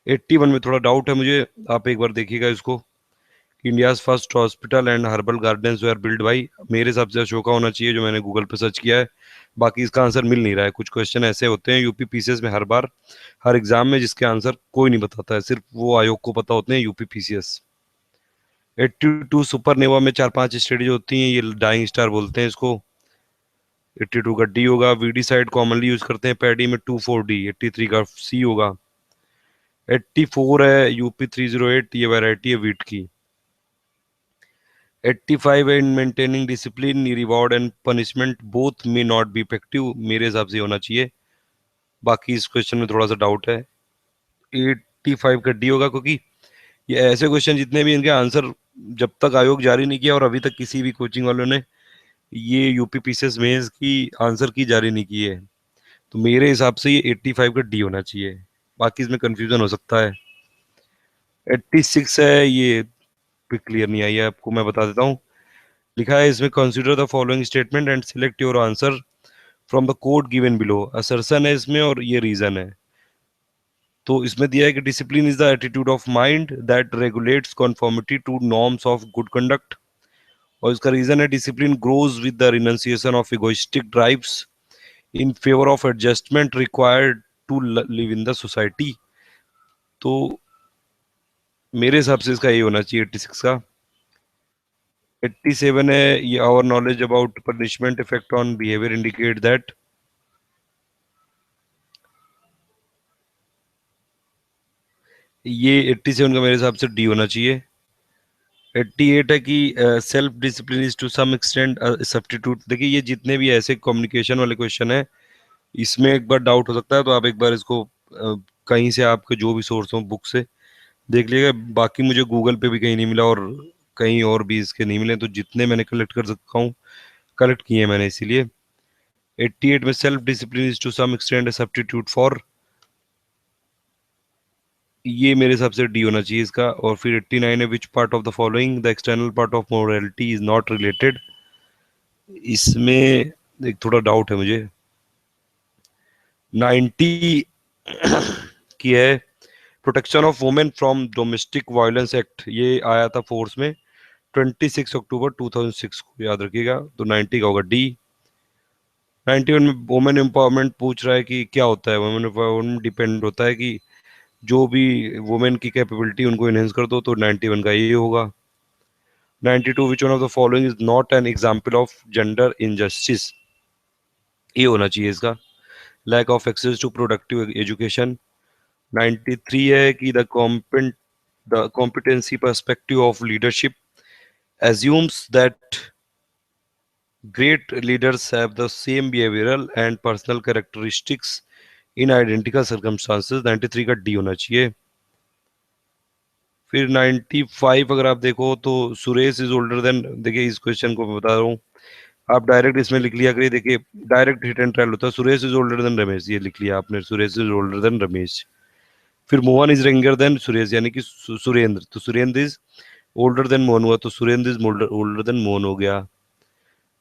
81 में थोड़ा डाउट है मुझे, आप एक बार देखिएगा इसको। India's first hospital and herbal gardens were build by, मेरे हिसाब से अशोका होना चाहिए, जो मैंने गूगल पे सर्च किया है। बाकी इसका आंसर मिल नहीं रहा है, कुछ क्वेश्चन ऐसे होते हैं यूपी पीसीएस में हर बार, हर एग्जाम में, जिसके आंसर कोई नहीं बताता है, सिर्फ वो आयोग को पता होते हैं, यूपी पीसीएस। 82 सुपरनेवा में 4-5 स्टेज होती हैं, ये डाइंग स्टार बोलते हैं इसको। 82 का डी होगा। वीडी साइड कॉमनली यूज करते हैं पैडी में, 2,4-D। 83 का सी होगा। 84 है UP 308, ये वैरायटी है वीट की। 85 है in maintaining discipline, reward and punishment both may not be effective, मेरे हिसाब से होना चाहिए, बाकी इस क्वेश्चन में थोड़ा सा डाउट है। 85 का डी होगा, क्योंकि ये ऐसे क्वेश्चन जितने भी इनके आंसर जब तक आयोग जारी नहीं किया, और अभी तक किसी भी कोचिंग वालों ने ये यूपी पीसीएस मेंस की आंसर की जारी नहीं की है, तो मेरे हिसाब से ये 85 का डी होना चाहिए, बाकी इसमें कंफ्यूजन हो सकता है। 86 है ये, भी क्लियर नहीं आई है, आपको मैं बता देता हूँ। लिखा है इसमें, consider the following statement and select your answer from the code given below, assertion है इसमें और ये रीजन है। तो इसमें दिया है कि discipline is the attitude of mind that regulates conformity to norms of good conduct. और इसका रीजन है discipline grows with the renunciation of egoistic drives in favour of adjustment required to live in the society. तो मेरे हिसाब से इसका ये होना चाहिए 86 का। 87 है ये our knowledge about punishment effect on behaviour indicate that. ये 87 का मेरे हिसाब से डी होना चाहिए। 88 है कि self discipline is to some extent substitute. देखिए ये जितने भी ऐसे कम्युनिकेशन वाले क्वेश्चन है इसमें एक बार डाउट हो सकता है, तो आप एक बार इसको कहीं से आपके जो भी सोर्स हो बुक से देख लीजिएगा। बाकी मुझे गूगल पे भी कहीं नहीं मिला और कहीं और भी इसके नहीं मिले, तो जितने मैंने कलेक्ट कर सकता हूँ कलेक्ट किए हैं मैंने इसीलिए। 88 में self discipline is to some extent substitute for, ये मेरे हिसाब से डी होना चाहिए इसका। और फिर 89 है which part of the following the external part of morality is not related. इसमें एक थोड़ा डाउट है मुझे। 90 की है protection of women from domestic violence act, ये आया था फोर्स में 26 अक्टूबर 2006 को, याद रखिएगा। तो 90 का होगा डी। 91 में वुमेन एम्पावरमेंट पूछ रहा है कि क्या होता है वुमेन एम्पावरमेंट। डिपेंड होता है कि जो भी वुमेन की कैपेबिलिटी उनको इनहेंस कर दो, तो 91 का ये होगा। 92 which one of the following is not an example of gender injustice, ये होना चाहिए इसका। Lack of access to productive education. 93 है कि the competency perspective of leadership assumes that great leaders have the same behavioral and personal characteristics in identical circumstances। 93 का D होना चाहिए। फिर 95 अगर आप देखो तो सुरेश इज ओल्डर देन, देखिए इस क्वेश्चन को मैं बता रहा हूँ, आप डायरेक्ट इसमें लिख लिया करिए। देखिए डायरेक्ट हिट एंड ट्रायल होता है, Suresh is older than Ramesh, ये लिख लिया आपने, Suresh is older than Ramesh. फिर Mohan is younger than Suresh, यानी कि सुरेंद्र, तो Surendra is older than Mohan हुआ, तो Surendra is older than Mohan हो गया।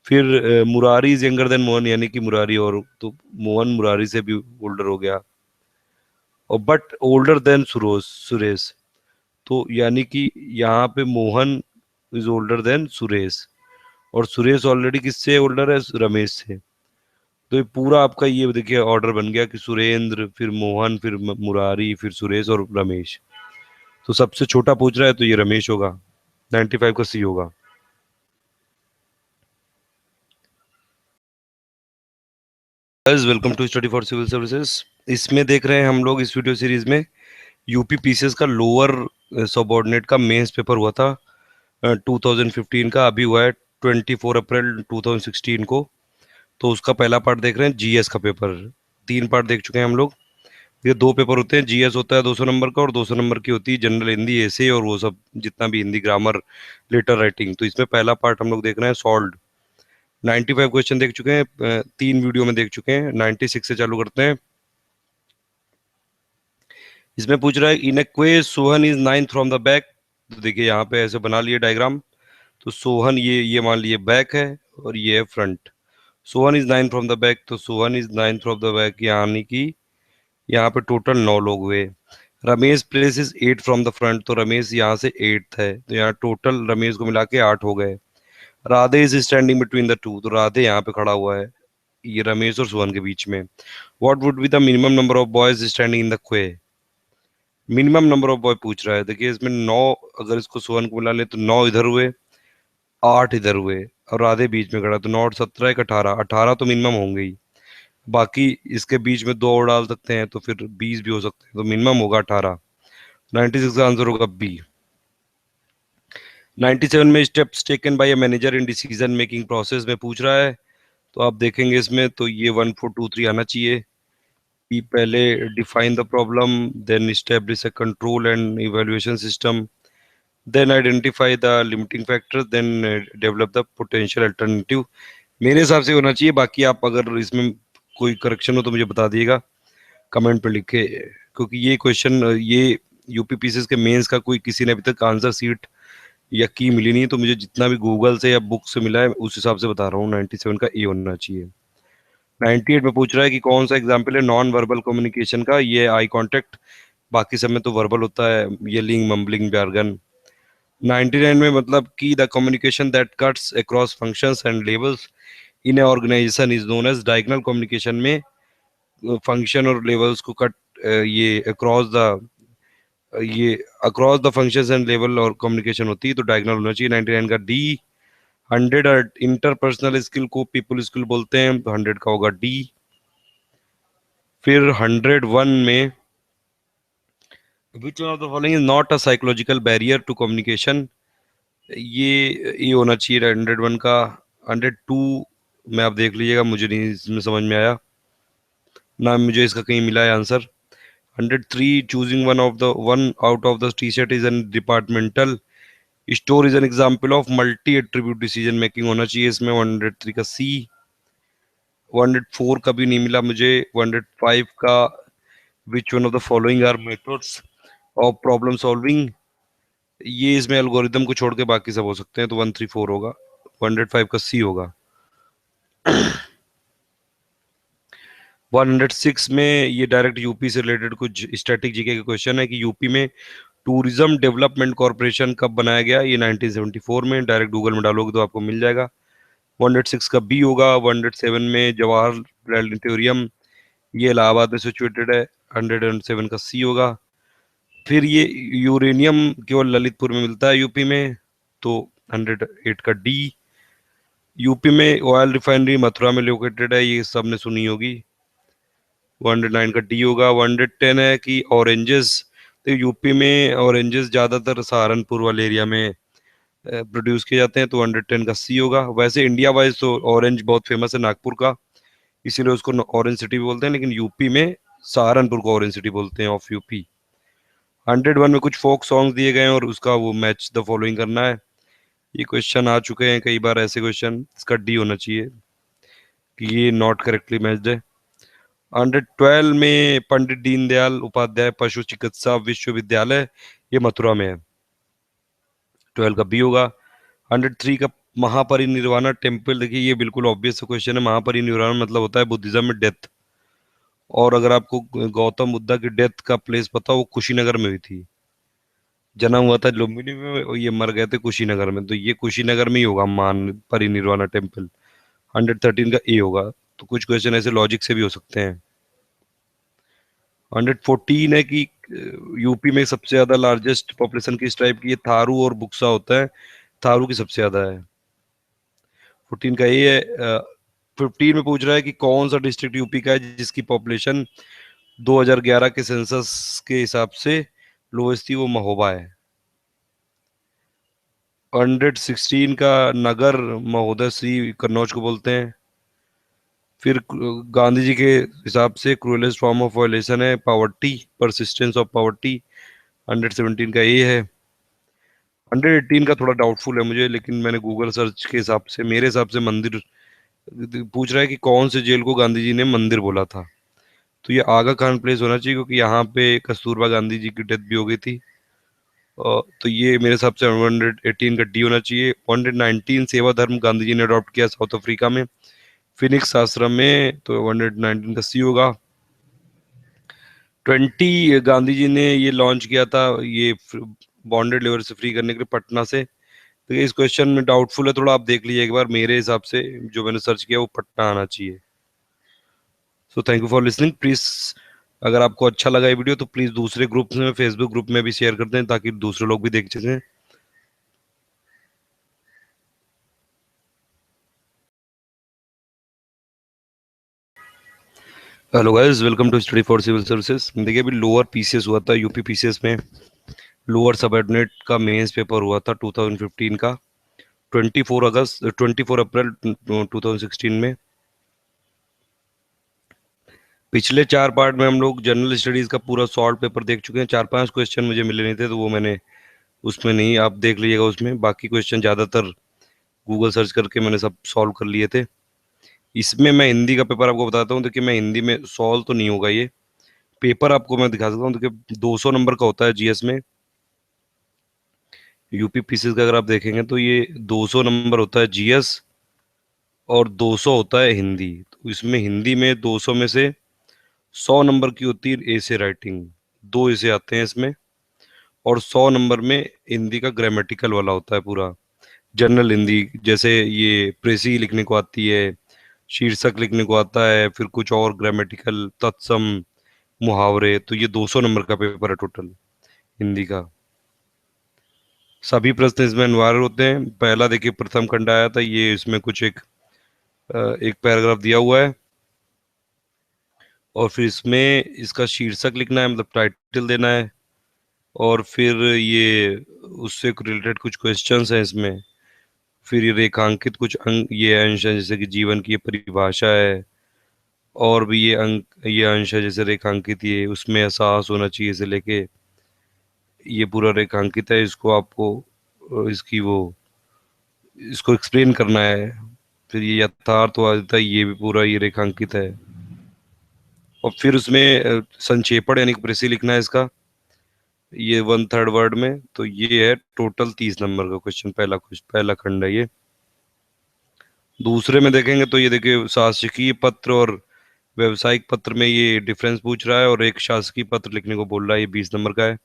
फिर Murari is younger than Mohan, यानी कि मुरारी, और तो मोहन मुरारी से भी ओल्डर हो गया। और but older than Suroj Suresh, तो यानी कि यहाँ पे Mohan is older then Suresh, और सुरेश ऑलरेडी किससे ओल्डर है, रमेश से। तो ये पूरा आपका ये देखिए ऑर्डर बन गया कि सुरेंद्र, फिर मोहन, फिर मुरारी, फिर सुरेश और रमेश। तो सबसे छोटा पूछ रहा है तो ये रमेश होगा। 95 का सी होगा। Welcome to study for civil services. इसमें देख रहे हैं हम लोग इस वीडियो सीरीज में यूपी पीसीएस का लोअर सबऑर्डिनेट का मेंस पेपर हुआ था 2015 का, अभी हुआ है 24 अप्रैल 2016 को। तो उसका पहला पार्ट देख रहे हैं, जीएस का पेपर। 3 पार्ट देख चुके हैं हम लोग। ये 2 पेपर होते हैं, जीएस होता है 200 नंबर का और 200 नंबर की होती है जनरल हिंदी, ऐसे और वो सब जितना भी हिंदी ग्रामर लेटर राइटिंग। तो इसमें पहला पार्ट हम लोग देख रहे हैं सॉल्व। 95 क्वेश्चन देख चुके हैं, 3 वीडियो में देख चुके हैं। 96 से चालू करते हैं। इसमें पूछ रहा है in a queue Sohan is ninth from the back. तो देखिए यहाँ पे ऐसे बना लिए डायग्राम। तो सोहन ये मान लिए बैक है और ये है front. Sohan is 9 from the back, तो Sohan is 9 from the back, यानी कि यहाँ पे टोटल 9 लोग हुए। Ramesh place is 8 from the front, तो रमेश यहाँ से 8th है, तो यहाँ टोटल रमेश को मिला के 8 हो गए। Radhe is standing between the two, तो राधे यहाँ पे खड़ा हुआ है ये रमेश और सोहन के बीच में। What would be the minimum number of boys standing in the क्वे। मिनिमम नंबर ऑफ बॉय पूछ रहा है। देखिए इसमें 9, अगर इसको सोहन को मिला ले तो 9 इधर हुए, 8 इधर हुए, और राधे बीच में खड़ा, तो 9 और 17 एक 18, 18 तो मिनिमम होंगे ही। बाकी इसके बीच में 2 और डाल सकते हैं तो फिर 20 भी हो सकते हैं, तो मिनिमम होगा 18। 96 का आंसर होगा बी। 97 में steps taken by a manager in decision making process में पूछ रहा है। तो आप देखेंगे इसमें तो ये 1 4 2 3 आना चाहिए कि पहले define the problem, then establish a control and evaluation system, then identify the limiting factor, then develop the potential alternative. मेरे हिसाब से होना चाहिए। बाकी आप अगर इसमें कोई करेक्शन हो तो मुझे बता दिएगा कमेंट पे लिख के, क्योंकि ये क्वेश्चन ये यूपी पीसीएस के मेंस का कोई किसी ने अभी तक आंसर सीट या की मिली नहीं, तो मुझे जितना भी गूगल से या बुक से मिला है उस हिसाब से बता रहा हूँ। 97 का ए होना चाहिए। 98 में पूछ रहा है कि कौन सा एग्जाम्पल है नॉन वर्बल कम्युनिकेशन का, ये आई कांटेक्ट, बाकी सब में तो वर्बल होता है, येलिंग, मम्बलिंग, jargon। 99 में मतलब कि the communication that cuts across functions and levels in a organization is known as diagonal communication में फंक्शन और लेवल्स को कट, ये across the functions and level और कम्युनिकेशन होती है तो डायगोनल होना चाहिए। 99 का डी। 100 इंटरपर्सनल स्किल को पीपल स्किल बोलते हैं तो 100 का होगा डी। फिर 101 में which one of the following is not a psychological barrier to communication, ये होना चाहिए 101 का। 102 में आप देख लीजिएगा, मुझे नहीं इसमें समझ में आया ना, मुझे इसका कहीं मिला है answer. 103 choosing one out of the T shirt is an departmental store is an example of multi attribute decision making होना चाहिए इसमें 103 का सी। 104 का भी नहीं मिला मुझे। 105 का which one of the following are methods of problem solving, ये इसमें एल्गोरिदम को छोड़ के बाकी सब हो सकते हैं तो 134 होगा। 105 का सी होगा। 106 में ये डायरेक्ट यूपी से रिलेटेड कुछ स्टैटिक जीके का क्वेश्चन है कि यूपी में टूरिज्म डेवलपमेंट कॉर्पोरेशन कब बनाया गया, ये 1974 में, डायरेक्ट गूगल में डालोगे तो आपको मिल जाएगा। 106 का बी होगा। 107 में जवाहर प्लानिटोरियम, ये इलाहाबाद में सिचुएटेड है, 107 का सी होगा। फिर ये यूरेनियम केवल ललितपुर में मिलता है यूपी में तो 108 का डी। यूपी में ऑयल रिफाइनरी मथुरा में लोकेटेड है, ये सबने सुनी होगी, 109 का डी होगा। 110 है कि ऑरेंजेस, तो यूपी में ऑरेंजेस ज्यादातर सहारनपुर वाले एरिया में प्रोड्यूस किए जाते हैं तो 110 का सी होगा। वैसे इंडिया वाइज तो ऑरेंज बहुत फेमस है नागपुर का, इसीलिए उसको ऑरेंज सिटी भी बोलते हैं, लेकिन यूपी में सहारनपुर को ऑरेंज सिटी बोलते हैं ऑफ यूपी। 101 में कुछ फोक सॉन्ग दिए गए हैं और उसका वो मैच द फॉलोइंग करना है। ये क्वेश्चन आ चुके हैं कई बार ऐसे क्वेश्चन, इसका डी होना चाहिए कि ये नॉट करेक्टली मैच्ड है। 112 में पंडित दीनदयाल उपाध्याय पशु चिकित्सा विश्वविद्यालय, ये मथुरा में है, 12 का बी होगा। 103 का महापरिनिर्वाण टेम्पल, देखिए ये बिल्कुल ऑब्वियस क्वेश्चन है, महापरिनिर्वाण मतलब होता है बुद्धिज्म में डेथ, और अगर आपको गौतम बुद्धा की डेथ का प्लेस पता हो, वो कुशीनगर में हुई थी, जन्म हुआ था लुम्बिनी में और ये मर गए थे कुशीनगर में, तो ये कुशीनगर में ही होगा मान परिनिर्वाणा टेम्पल। 113 का ए होगा। तो कुछ क्वेश्चन ऐसे लॉजिक से भी हो सकते हैं। 114 है कि यूपी में सबसे ज्यादा लार्जेस्ट पॉपुलेशन किस टाइप की है, थारू और बुक्सा होता है, थारू की सबसे ज्यादा है। 14 का ए है। 15 में पूछ रहा है कि कौन सा डिस्ट्रिक्ट यूपी का है जिसकी पॉपुलेशन 2011 के सेंसस के हिसाब से लोएस्ट थी, वो महोबा है। 116 का नगर महोदय श्री कन्नौज को बोलते हैं। फिर गांधी जी के हिसाब से क्रूएलेस्ट फॉर्म ऑफ वायलेशन है पावर्टी, परसिस्टेंस ऑफ पावर्टी, 117 का ये है। 118 का थोड़ा डाउटफुल है मुझे, लेकिन मैंने गूगल सर्च के हिसाब से, मेरे हिसाब से मंदिर पूछ रहा है कि कौन से जेल को गांधी जी ने मंदिर बोला था, तो ये आगा खान प्लेस होना चाहिए क्योंकि यहाँ पे कस्तूरबा गांधी जी की डेथ भी हो गई थी। तो ये मेरे हिसाब से 118 का डी होना चाहिए। 119 सेवा धर्म गांधी जी ने अडॉप्ट किया साउथ अफ्रीका में, फिनिक्स आश्रम में, तो 119 का सी होगा। 20 गांधी जी ने ये लॉन्च किया था, ये बॉन्डेड लेबर से फ्री करने के लिए पटना से, तो इस क्वेश्चन में डाउटफुल है थोड़ा, आप देख लीजिए एक बार, मेरे हिसाब से जो मैंने सर्च किया वो पटना आना चाहिए। So thank you for listening please. अगर आपको अच्छा लगा ये वीडियो तो प्लीज दूसरे ग्रुप में, फेसबुक ग्रुप में भी शेयर कर दें ताकि दूसरे लोग भी देख सकें। Hello guys, welcome to study for civil services. देखिए अभी लोअर पीसीएस हुआ था, यूपी पीसीएस में लोअर सबऑर्डिनेट का मेंस पेपर हुआ था 2015 का, 24 अप्रैल 2016 में। पिछले 4 पार्ट में हम लोग जनरल स्टडीज का पूरा सॉल्व पेपर देख चुके हैं। 4-5 क्वेश्चन मुझे मिले नहीं थे तो वो मैंने उसमें नहीं, आप देख लीजिएगा उसमें, बाकी क्वेश्चन ज़्यादातर गूगल सर्च करके मैंने सब सॉल्व कर लिए थे। इसमें मैं हिंदी का पेपर आपको बताता हूँ, देखिए मैं हिंदी में सॉल्व तो नहीं होगा ये पेपर, आपको मैं दिखा सकता हूँ। देखिए 200 नंबर का होता है जीएस में, यूपी पीसीएस का अगर आप देखेंगे तो ये 200 नंबर होता है जीएस और 200 होता है हिंदी। इसमें हिंदी में 200 में से 100 नंबर की होती है ऐसे राइटिंग, 2 ऐसे आते हैं इसमें। और 100 नंबर में हिंदी का ग्रामेटिकल वाला होता है पूरा, जनरल हिंदी, जैसे ये प्रेसी लिखने को आती है, शीर्षक लिखने को आता है, फिर कुछ और ग्रामेटिकल तत्सम मुहावरे। तो ये 200 नंबर का पेपर है टोटल हिंदी का। सभी प्रश्न इसमें अनिवार्य होते हैं। पहला देखिए प्रथम खंड आया था, ये इसमें कुछ एक पैराग्राफ दिया हुआ है, और फिर इसमें इसका शीर्षक लिखना है, मतलब टाइटल देना है, और फिर ये उससे रिलेटेड कुछ क्वेश्चंस हैं इसमें। फिर ये रेखांकित कुछ अंक, ये अंश है, जैसे कि जीवन की ये परिभाषा है, और भी ये अंक, ये अंश है जैसे रेखांकित, ये उसमें एहसास होना चाहिए से लेके ये पूरा रेखांकित है। इसको आपको इसकी वो इसको एक्सप्लेन करना है। फिर ये यथार्थवादिता, ये भी पूरा ये रेखांकित है। और फिर उसमें संक्षेपण यानी कि प्रेसी लिखना है इसका, ये 1/3 वर्ड में। तो ये है टोटल 30 नंबर का क्वेश्चन, पहला खंड है ये। दूसरे में देखेंगे तो ये देखिए शासकीय पत्र और व्यवसायिक पत्र में ये डिफरेंस पूछ रहा है, और एक शासकीय पत्र लिखने को बोल रहा है, ये 20 नंबर का है।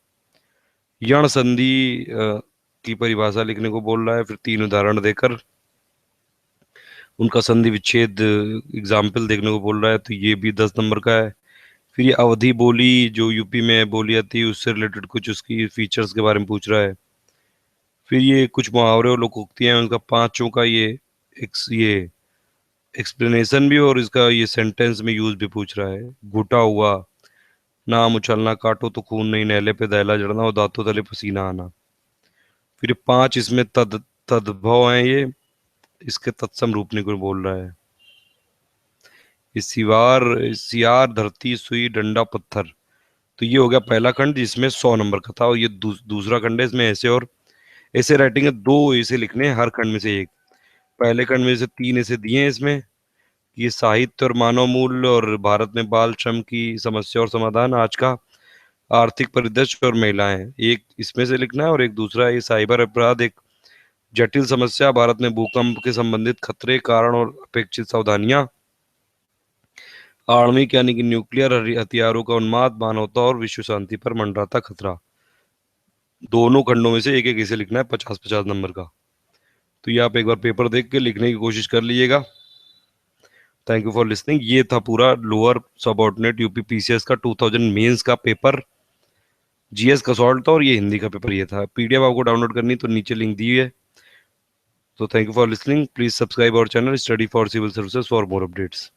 यण संधि की परिभाषा लिखने को बोल रहा है, फिर 3 उदाहरण देकर उनका संधि विच्छेद एग्जाम्पल देखने को बोल रहा है, तो ये भी 10 नंबर का है। फिर ये अवधि बोली जो यूपी में बोली जाती है उससे रिलेटेड कुछ उसकी फीचर्स के बारे में पूछ रहा है। फिर ये कुछ मुहावरे और लोकोक्तियां हैं, उनका पांचों का ये एक्सप्लेनेशन भी, और इसका ये सेंटेंस में यूज भी पूछ रहा है। घुटा हुआ, नाम उछलना, काटो तो खून नहीं, नहले पे दैला जड़ना, और दांतों तले पसीना आना। फिर 5 इसमें तद्भव हैं ये, इसके तत्सम रूपने को बोल रहा है। ये सियार, धरती, सुई, डंडा, पत्थर। तो ये हो गया पहला खंड जिसमें 100 नंबर का था, और ये दूसरा खंड है, इसमें ऐसे और ऐसे राइटिंग है, 2 ऐसे लिखने हैं हर खंड में से एक। पहले खंड में से 3 ऐसे दिए हैं इसमें, ये साहित्य और मानव मूल्य, और भारत में बाल श्रम की समस्या और समाधान, आज का आर्थिक परिदृश्य, और महिलाएं। एक इसमें से लिखना है, और एक दूसरा है ये साइबर अपराध, एक जटिल समस्या, भारत में भूकंप के संबंधित खतरे, कारण और अपेक्षित सावधानियां, आणविक यानी कि न्यूक्लियर हथियारों का उन्माद, मानवता और विश्व शांति पर मंडराता खतरा। दोनों खंडों में से एक एक इसे लिखना है, 50-50 नंबर का। तो ये आप एक बार पेपर देख के लिखने की कोशिश कर लीजिएगा। Thank you for listening. ये था पूरा लोअर सबऑर्डिनेट यूपी पीसीएस का 2000 मेंस का पेपर, जीएस का सॉल्व था, और ये हिंदी का पेपर ये था। पीडीएफ आपको डाउनलोड करनी तो नीचे लिंक दी है। तो thank you for listening, please subscribe our channel study for civil services for more updates.